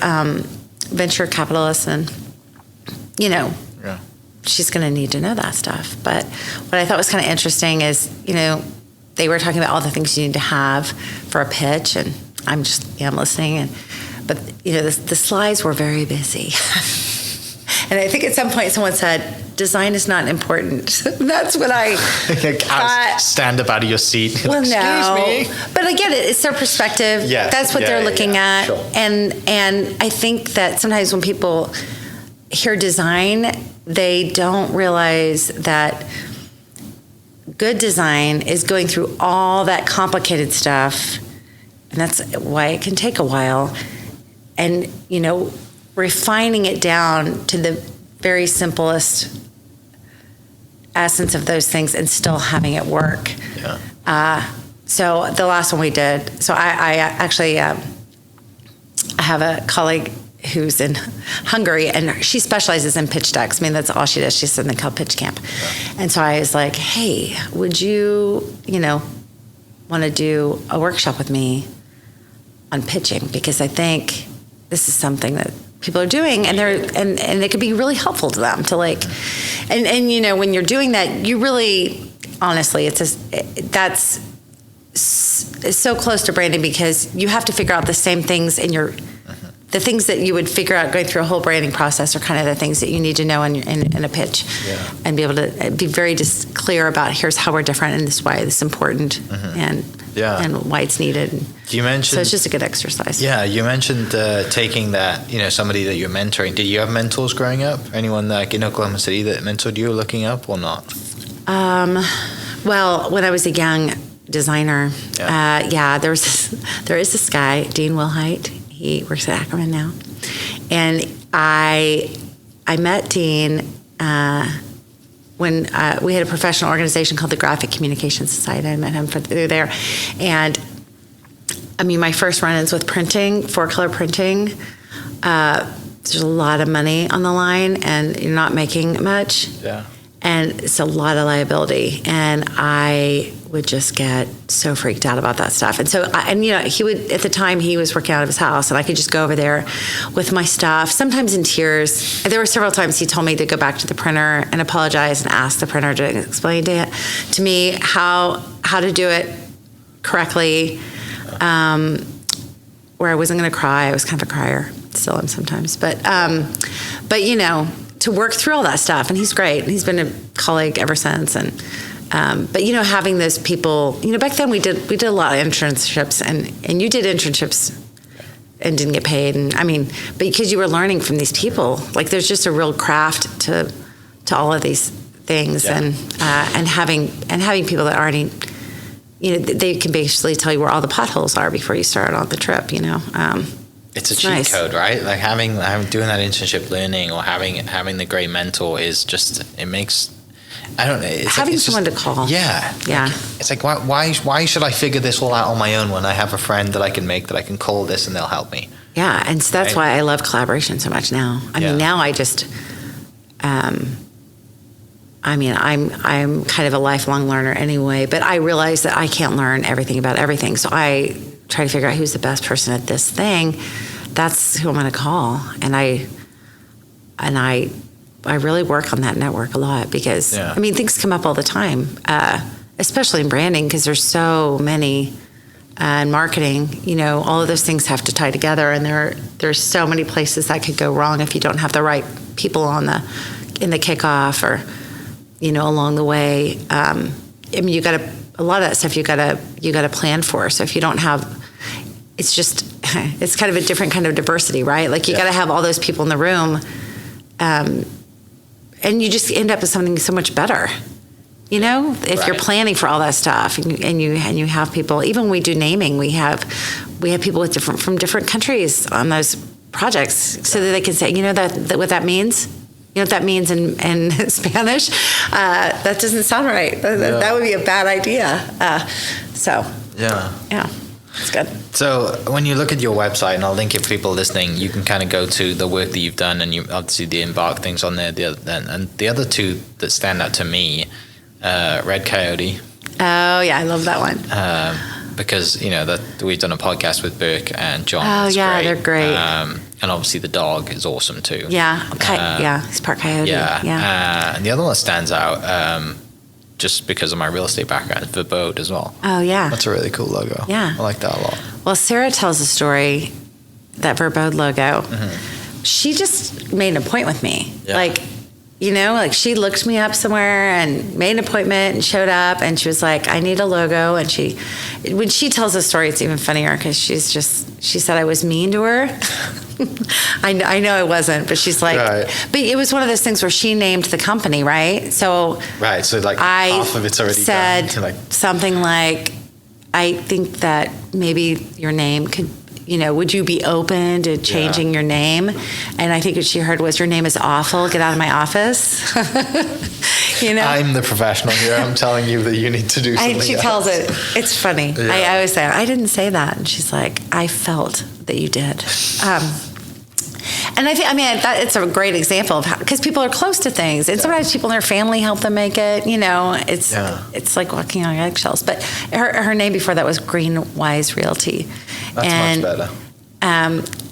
venture capitalists, and she's going to need to know that stuff. But what I thought was kind of interesting is, they were talking about all the things you need to have for a pitch, and I'm listening, but the slides were very busy. And I think at some point someone said, design is not important. That's what I thought. Stand up out of your seat. Well, Excuse me. But I get it. It's their perspective. Yes. That's what they're looking at. Sure. And I think that sometimes when people hear design, they don't realize that good design is going through all that complicated stuff. And that's why it can take a while. And, refining it down to the very simplest essence of those things and still having it work. Yeah. So the last one we did, so I actually I have a colleague who's in Hungary, and she specializes in pitch decks. That's all she does. She's something called Pitch Camp. Yeah. And so I was like, hey, would you, want to do a workshop with me on pitching? Because I think this is something that people are doing, and it could be really helpful to them to and when you're doing that, you really, honestly, that's so close to branding, because you have to figure out the same things in the things that you would figure out going through a whole branding process are kind of the things that you need to know in a pitch, and be able to be very just clear about, here's how we're different, and this is why this is important, and why it's needed. You mentioned, so it's just a good exercise. Yeah, you mentioned taking that, somebody that you're mentoring. Did you have mentors growing up? Anyone like in Oklahoma City that mentored you looking up or not? Well, when I was a young designer, there is this guy, Dean Wilhite. He works at Ackerman now, and I met Dean when we had a professional organization called the Graphic Communication Society. I met him through there, and my first run-ins with printing, 4-color printing. There's a lot of money on the line, and you're not making much. Yeah. And it's a lot of liability, and I would just get so freaked out about that stuff. And so, he would, at the time, he was working out of his house, and I could just go over there with my stuff, sometimes in tears. There were several times he told me to go back to the printer and apologize and ask the printer to explain to me how to do it correctly, where I wasn't going to cry. I was kind of a crier. Still am sometimes. But to work through all that stuff, and he's great, and he's been a colleague ever since. And but having those people, back then we did a lot of internships, and you did internships and didn't get paid, and but because you were learning from these people, like there's just a real craft to all of these things, and having people that already, they can basically tell you where all the potholes are before you start on the trip. It's a cheat code, right? Like having doing that internship learning, or having the great mentor is just, it makes, I don't know. Having someone to call. Yeah. Yeah. It's like, why should I figure this all out on my own when I have a friend that I can call this and they'll help me? Yeah. And so that's why I love collaboration so much now. Now I just, there's a lot of money on the line, and you're not making much. And so, having someone to call. Yeah. And so that's why I love collaboration so much now. I mean, now I just, there's so much. And so that's why I love collaboration so much now. I mean, now I just, there's so much. And so that's why I love collaboration so much now. I mean, now I just, I'm kind of a lifelong learner anyway, but I realize that I can't learn everything about everything. So I try to figure out who's the best person at this thing. That's who I'm going to call. And I really work on that network a lot because, things come up all the time, especially in branding, because there's so many, and marketing, all of those things have to tie together. And there's so many places that could go wrong if you don't have the right people in the kickoff or, along the way. You got to, a lot of that stuff you got to plan for. So if you don't have, it's kind of a different kind of diversity, right? Like you got to have all those people in the room, and you just end up with something so much better. If you're planning for all that stuff and you have people, even when we do naming, we have people from different countries on those projects so that they can say, that what that means. You know what that means in Spanish? That doesn't sound right. That would be a bad idea. Yeah, it's good. So when you look at your website, and I'll link it for people listening, you can kind of go to the work that you've done, and you obviously the Embark things on there. And the other two that stand out to me, Red Coyote. Oh yeah, I love that one. Because that we've done a podcast with Burke and John. Oh yeah, great. They're great. And obviously the dog is awesome too. Yeah, he's part coyote. Yeah. And the other one that stands out, just because of my real estate background, is Verbode as well. Oh yeah, that's a really cool logo. Yeah, I like that a lot. Well, Sarah tells a story, that Verbode logo. Mm-hmm. She just made an appointment with me. Yeah. She looked me up somewhere and made an appointment and showed up, and she was like, I need a logo. And when she tells the story, it's even funnier because she said I was mean to her. I know I wasn't, but she's like, but it was one of those things where she named the company, right? So half of it's already said done. Something like, I think that maybe your name could, would you be open to changing your name? And I think what she heard was, your name is awful. Get out of my office. I'm the professional here. I'm telling you that you need to do something She else. tells it. It's funny. Yeah. I always say, I didn't say that. And she's like, I felt that you did. And I think, it's a great example of how, because people are close to things, and sometimes people in their family help them make it. It's like walking on eggshells. But her name before that was Green Wise Realty. That's much better.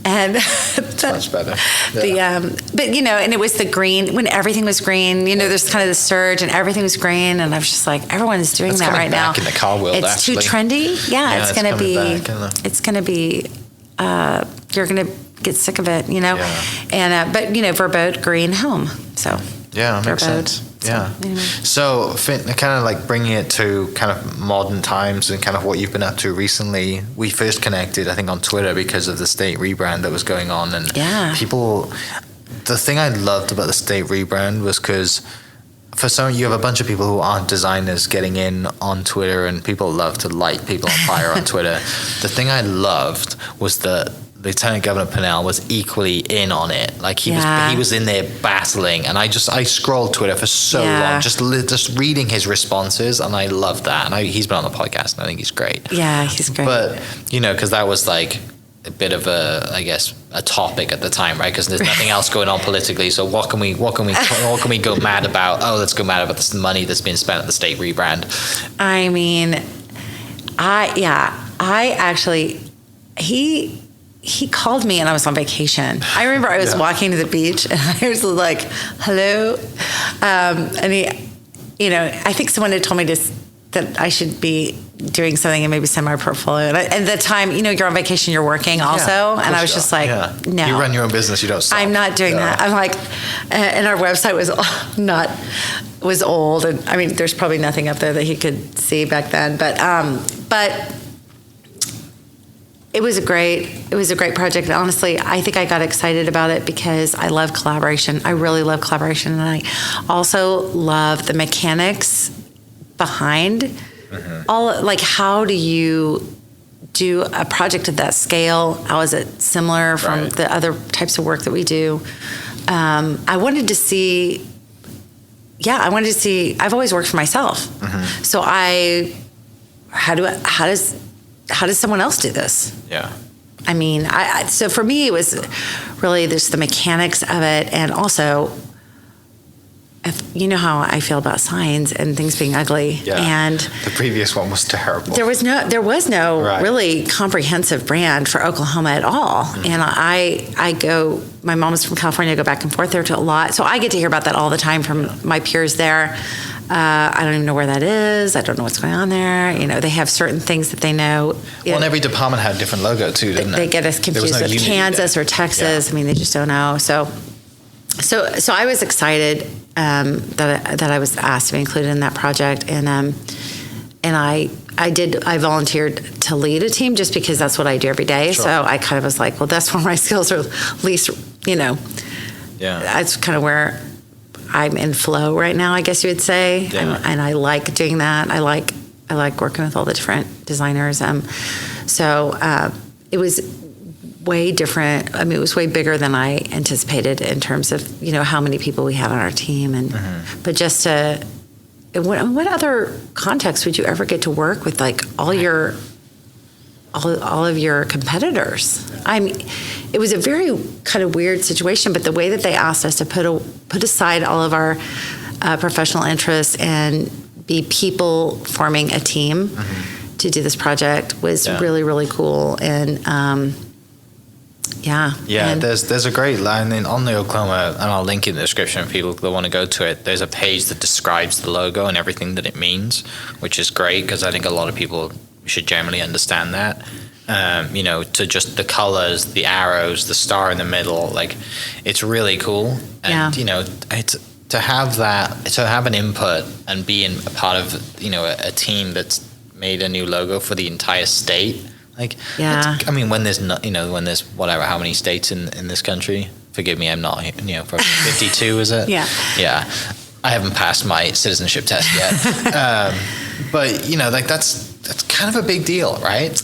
That's much better. Yeah. And it was the green, when everything was green. There's kind of the surge, and everything was green, and I was just like, everyone is doing that right now. In the car world, it's actually too trendy. Yeah, it's going to be. It's going to be. You're going to get sick of it, Yeah. And but Verbode, green home. So yeah, makes sense. Yeah. So kind of like bringing it to kind of modern times and kind of what you've been up to recently. We first connected, I think, on Twitter because of the state rebrand that was going on, and people. The thing I loved about the state rebrand was because for some, you have a bunch of people who aren't designers getting in on Twitter, and people love to light people on fire on Twitter. The thing I loved was that Lieutenant Governor Pinnell was equally in on it. Like he was in there battling, and I scrolled Twitter for so long, just reading his responses, and I loved that. And he's been on the podcast, and I think he's great. Yeah, he's great. But because that was like a bit of a topic at the time, right? Because there's nothing else going on politically. So what can we go mad about? Oh, let's go mad about this money that's been spent at the state rebrand. He called me and I was on vacation. I remember I was walking to the beach and I was like, hello. And he, I think someone had told me that I should be doing something and maybe send my portfolio. And at the time, you're on vacation, you're working also. And I was just like, no. You run your own business, you don't stop. I'm not doing that. I'm like, and our website was old. And there's probably nothing up there that he could see back then. But it was a great project. And honestly, I think I got excited about it because I love collaboration. I really love collaboration. And I also love the mechanics behind all, like, how do you do a project of that scale? How is it similar from the other types of work that we do? I wanted to see, I've always worked for myself. So how does someone else do this? Yeah. So for me, it was really just the mechanics of it. And also, you know how I feel about signs and things being ugly. Yeah. And the previous one was terrible. There was no right. really comprehensive brand for Oklahoma at all. Mm-hmm. And my mom is from California, I go back and forth there to a lot. So I get to hear about that all the time from my peers there. I don't even know where that is. I don't know what's going on there. You know, they have certain things that they know. Well, and every department had a different logo too, didn't it? They get us confused with Kansas or Texas. Yeah. I mean, they just don't know. So I was excited that I was asked to be included in that project, and I volunteered to lead a team just because that's what I do every day. Sure. So I kind of was like, well, that's where my skills are least. Yeah, that's kind of where I'm in flow right now, I guess you would say. Yeah. And I like doing that. I like working with all the different designers. So it was way different. I mean, it was way bigger than I anticipated in terms of, how many people we had on our team. And, but just what other context would you ever get to work with like all of your competitors? I mean, it was a very kind of weird situation, but the way that they asked us to put aside all of our professional interests and be people forming a team to do this project was really, really cool. And, there's a great line on the Oklahoma, and I'll link it in the description for people that want to go to it. There's a page that describes the logo and everything that it means, which is great because I think a lot of people should generally understand that. To just the colors, the arrows, the star in the middle, like it's really cool. And to have an input and being a part of a team that's made a new logo for the entire state. Like, when there's whatever, how many states in this country? Forgive me, I'm not, for 52, is it? Yeah. Yeah. I haven't passed my citizenship test yet. But, that's kind of a big deal, right?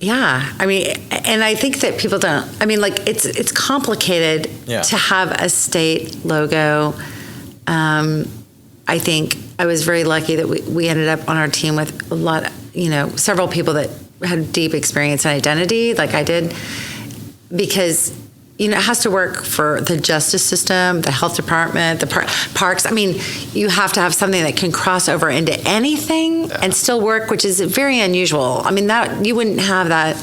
Yeah. I mean, and I think that people don't, it's complicated to have a state logo. I think I was very lucky that we ended up on our team with a lot, several people that had deep experience and identity like I did, because it has to work for the justice system, the health department, the parks. I mean, you have to have something that can cross over into anything and still work, which is very unusual. I mean, that you wouldn't have that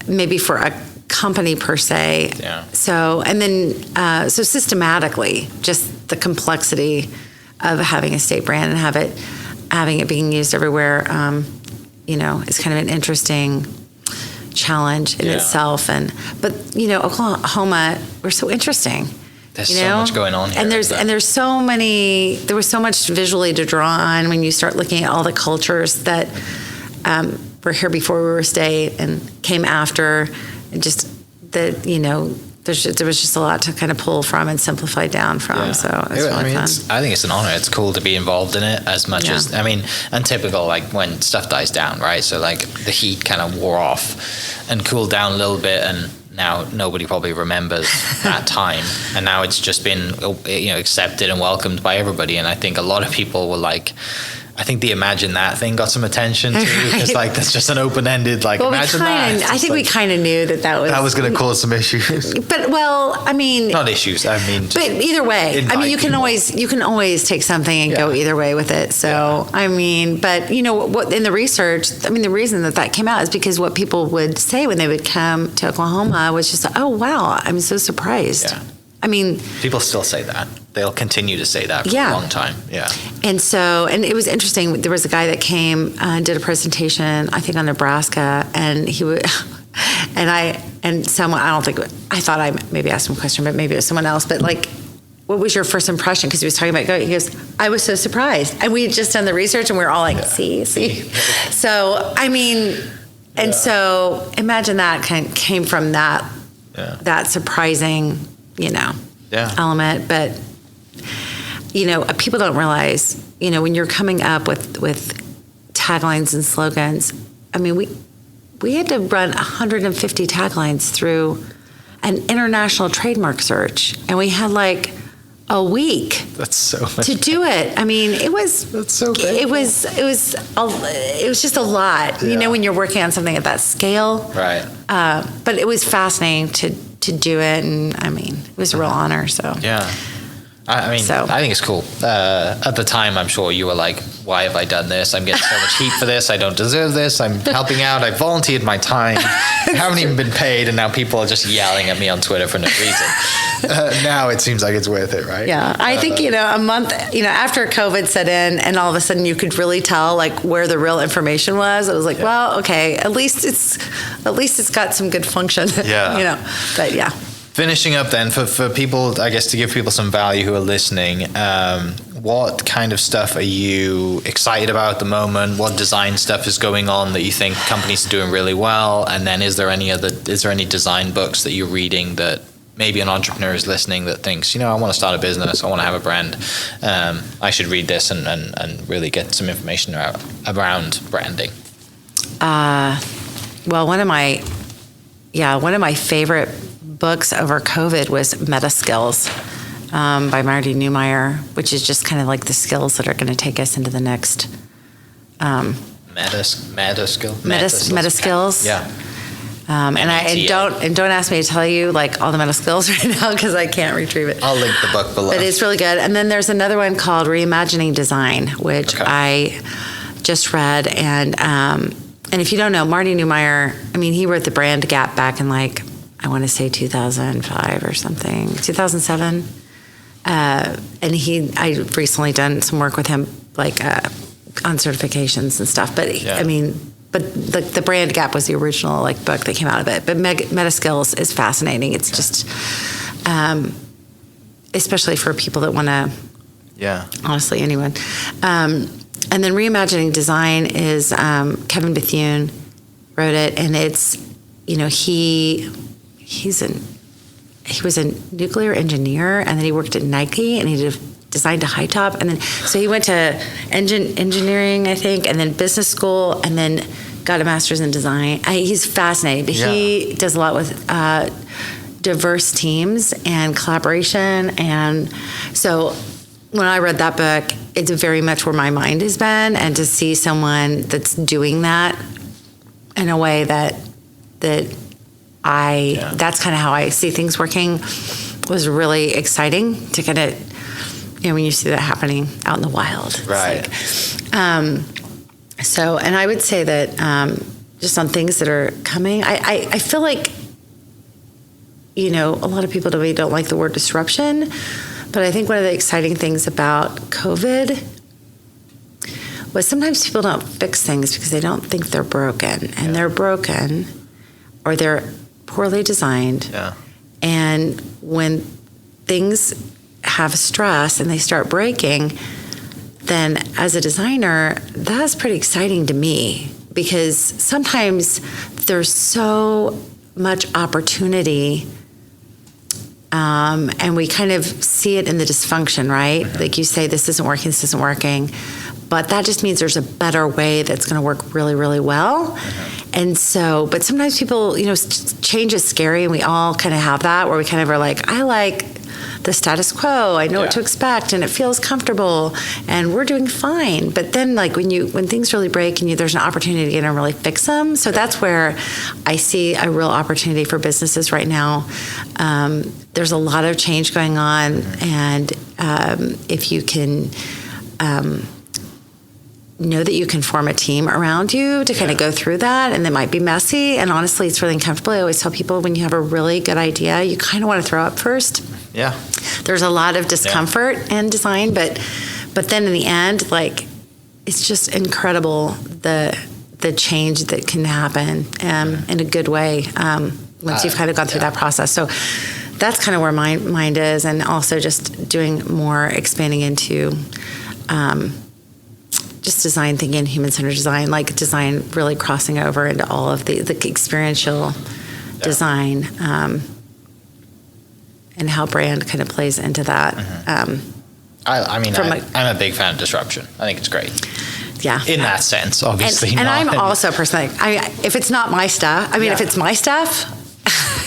maybe for a company per se. Yeah. So, and then so systematically, just the complexity of having a state brand and having it being used everywhere. Is kind of an interesting challenge in itself. But Oklahoma, we're so interesting. There's so much going on here. And there was so much visually to draw on when you start looking at all the cultures that were here before we were state and came after, and just there was just a lot to kind of pull from and simplify down from. Yeah. So it's really fun. I think it's an honor. It's cool to be involved in it as much as, and typical, like when stuff dies down, right? So like the heat kind of wore off and cooled down a little bit, and now nobody probably remembers that time. And now it's just been, accepted and welcomed by everybody. And I think a lot of people were like, I think the Imagine That thing got some attention too, because that's just an open-ended Imagine That. I think we kind of knew that was going to cause some issues. But not issues. But either way, you can always take something and go either way with it. So but what in the research, the reason that came out is because what people would say when they would come to Oklahoma was just, oh wow, I'm so surprised. Yeah. People still say that. They'll continue to say that for a long time. Yeah. And it was interesting. There was a guy that came and did a presentation, I think on Nebraska, and he would, and someone, I thought I maybe asked him a question, but maybe it was someone else. But what was your first impression? Because he was talking about goat. He goes, I was so surprised. And we had just done the research, and we were all like, see. So, so imagine that came from that surprising, element. But, people don't realize, when you're coming up with taglines and slogans, we had to run 150 taglines through an international trademark search, and we had a week. That's so much to do it. That's so big. It was just a lot, when you're working on something at that scale. Right. But it was fascinating to do it, and it was a real honor. So yeah. I mean, so. I think it's cool. At the time, I'm sure you were like, why have I done this? I'm getting so much heat for this. I don't deserve this. I'm helping out. I volunteered my time. I haven't even been paid. And now people are just yelling at me on Twitter for no reason. Now it seems like it's worth it, right? Yeah. I think, a month, after COVID set in and all of a sudden you could really tell like where the real information was. I was like, well, okay, at least it's got some good function, but yeah. Finishing up then, for people, I guess, to give people some value who are listening, what kind of stuff are you excited about at the moment? What design stuff is going on that you think companies are doing really well? And then is there any design books that you're reading that maybe an entrepreneur is listening that thinks, I want to start a business, I want to have a brand, I should read this and really get some information around branding? Well, one of my favorite books over COVID was Meta Skills by Marty Neumeier, which is just kind of like the skills that are going to take us into the next meta skills. Yeah. And don't ask me to tell you like all the meta skills right now because I can't retrieve it. I'll link the book below. But it's really good. And then there's another one called Reimagining Design, which I just read. And if you don't know, Marty Neumeier, he wrote The Brand Gap back in I want to say 2005 or something, 2007. And I've recently done some work with him, on certifications and stuff. But the Brand Gap was the original book that came out of it. But Meta Skills is fascinating. It's just, especially for people that want to. Yeah. Honestly, anyone. And then Reimagining Design is Kevin Bethune wrote it, and it's he was a nuclear engineer, and then he worked at Nike, and he designed a high top, and then so he went to engineering, I think, and then business school, and then got a master's in design. He's fascinating, but he does a lot with diverse teams and collaboration, and so when I read that book, it's very much where my mind has been, and to see someone that's doing that in a way that's kind of how I see things working, was really exciting to kind of, when you see that happening out in the wild. Right. And I would say that just on things that are coming, I feel like, a lot of people don't like the word disruption, but I think one of the exciting things about COVID was sometimes people don't fix things because they don't think they're broken, and they're broken or they're poorly designed. Yeah. And when things have stress and they start breaking, then as a designer, that's pretty exciting to me, because sometimes there's so much opportunity, and we kind of see it in the dysfunction, right? Mm-hmm. Like you say, this isn't working, but that just means there's a better way that's going to work really, really well. Mm-hmm. And so, but sometimes people, change is scary, and we all kind of have that, where we kind of are like, I like the status quo. I know what to expect, and it feels comfortable, and we're doing fine. But then, when things really break, and there's an opportunity to get in and really fix them. So that's where I see a real opportunity for businesses right now. There's a lot of change going on, and if you can know that you can form a team around you to kind of go through that, and it might be messy, and honestly it's really uncomfortable. I always tell people, when you have a really good idea, you kind of want to throw up first. Yeah, there's a lot of discomfort in design, but then in the end, it's just incredible the change that can happen in a good way once you've kind of gone through that process. So that's kind of where my mind is, and also just doing more, expanding into just design thinking, human-centered design, design really crossing over into all of the experiential design, and how brand kind of plays into that. I'm a big fan of disruption. I think it's great. Yeah. In that sense, obviously. And I'm also a person, if it's not my stuff, if it's my stuff,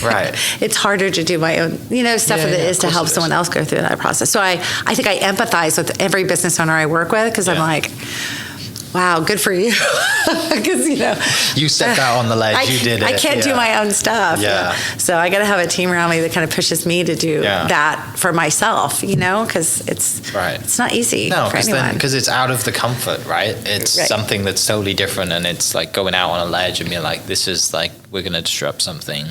right, it's harder to do my own, stuff that is to help someone else go through that process. So I think I empathize with every business owner I work with, because I'm like, wow, good for you. Because, you stepped out on the ledge, you did it. I can't do my own stuff. Yeah. So I got to have a team around me that kind of pushes me to do that for myself, because it's not easy for anyone. Because it's out of the comfort, right? It's something that's totally different, and it's like going out on a ledge and being like, this is like, we're going to disrupt something.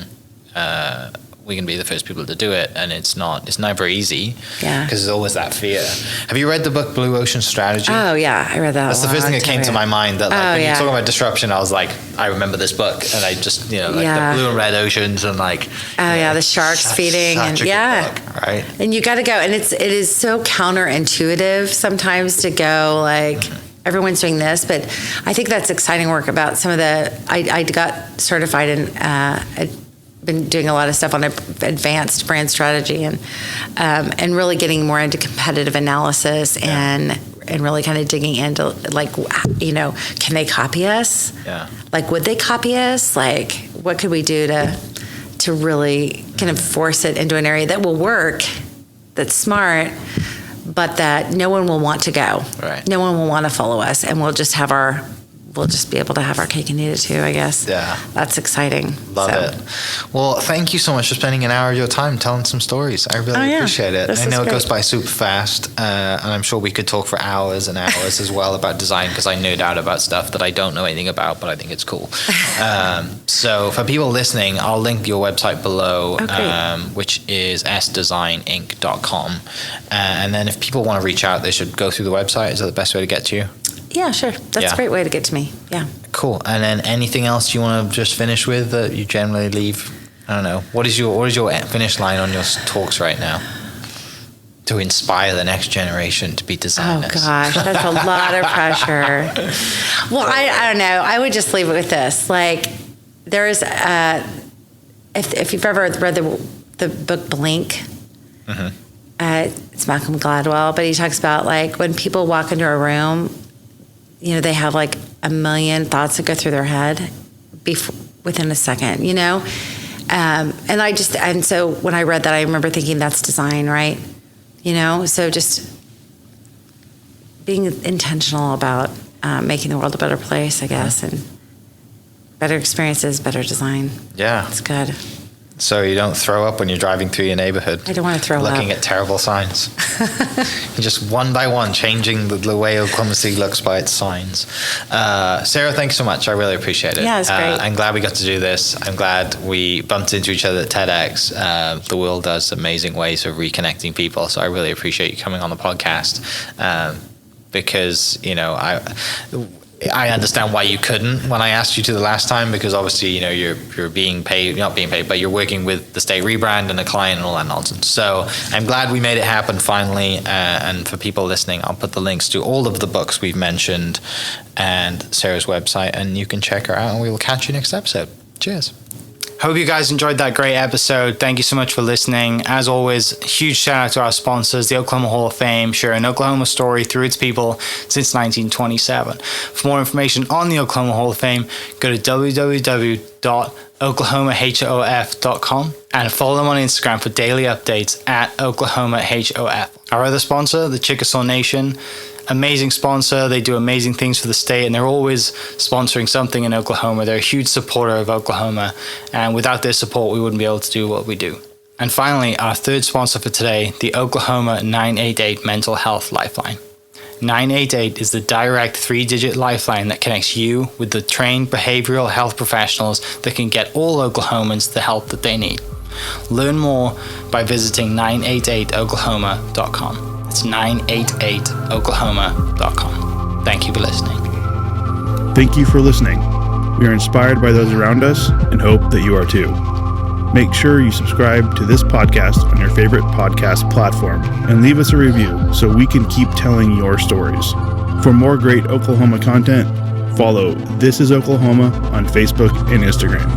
We can be the first people to do it, and it's never easy because there's always that fear. Have you read the book Blue Ocean Strategy? Oh yeah, I read that. That's the first thing that came to my mind. That when you talk about disruption, I was like, I remember this book, and I just the blue and red oceans and the sharks feeding such a good book, right? And you got to go, and it is so counterintuitive sometimes to go like. Everyone's doing this, but I think that's exciting work about some of the. I got certified in. Been doing a lot of stuff on advanced brand strategy and really getting more into competitive analysis and really kind of digging into can they copy us? Yeah. Like, would they copy us? Like, what could we do to really kind of force it into an area that will work, that's smart, but that no one will want to go. Right. No one will want to follow us, and we'll just be able to have our cake and eat it too, I guess. Yeah. That's exciting. Love it. Well, thank you so much for spending an hour of your time telling some stories. I really appreciate it. I know it goes by super fast, and I'm sure we could talk for hours and hours as well about design, because I nerd out about stuff that I don't know anything about, but I think it's cool. So for people listening, I'll link your website below, which is sdesigninc.com. And then if people want to reach out, they should go through the website. Is that the best way to get to you? Yeah, sure. That's a great way to get to me. Yeah. Cool. And then anything else you want to just finish with that you generally leave? I don't know. What is your finish line on your talks right now? To inspire the next generation to be designers. Oh gosh, that's a lot of pressure. Well, I don't know. I would just leave it with this. Like, there's if you've ever read the book Blink. Mm-hmm. It's Malcolm Gladwell, but he talks about like when people walk into a room. They have like a million thoughts that go through their head within a second, and so when I read that, I remember thinking that's design, right? So just being intentional about making the world a better place, I guess, and better experiences, better design. Yeah. It's good. So you don't throw up when you're driving through your neighborhood. I don't want to throw up. Looking at terrible signs. Just one by one, changing the way Oklahoma City looks by its signs. Sarah, thanks so much. I really appreciate it. Yeah, it's great. I'm glad we got to do this. I'm glad we bumped into each other at TEDx. The world does amazing ways of reconnecting people. So I really appreciate you coming on the podcast because, I understand why you couldn't when I asked you to the last time, because obviously, you're being paid, not being paid, but you're working with the state rebrand and a client and all that nonsense. So I'm glad we made it happen finally. And for people listening, I'll put the links to all of the books we've mentioned and Sarah's website, and you can check her out, and we will catch you next episode. Cheers. Hope you guys enjoyed that great episode. Thank you so much for listening. As always, huge shout out to our sponsors, the Oklahoma Hall of Fame, sharing Oklahoma story through its people since 1927. For more information on the Oklahoma Hall of Fame, go to www.oklahomahof.com and follow them on Instagram for daily updates at oklahomahof. Our other sponsor, the Chickasaw Nation, amazing sponsor. They do amazing things for the state, and they're always sponsoring something in Oklahoma. They're a huge supporter of Oklahoma, and without their support, we wouldn't be able to do what we do. And finally, our third sponsor for today, the Oklahoma 988 Mental Health Lifeline. 988 is the direct 3-digit lifeline that connects you with the trained behavioral health professionals that can get all Oklahomans the help that they need. Learn more by visiting 988oklahoma.com. It's 988oklahoma.com. Thank you for listening. Thank you for listening. We are inspired by those around us and hope that you are too. Make sure you subscribe to this podcast on your favorite podcast platform and leave us a review so we can keep telling your stories. For more great Oklahoma content, follow This Is Oklahoma on Facebook and Instagram.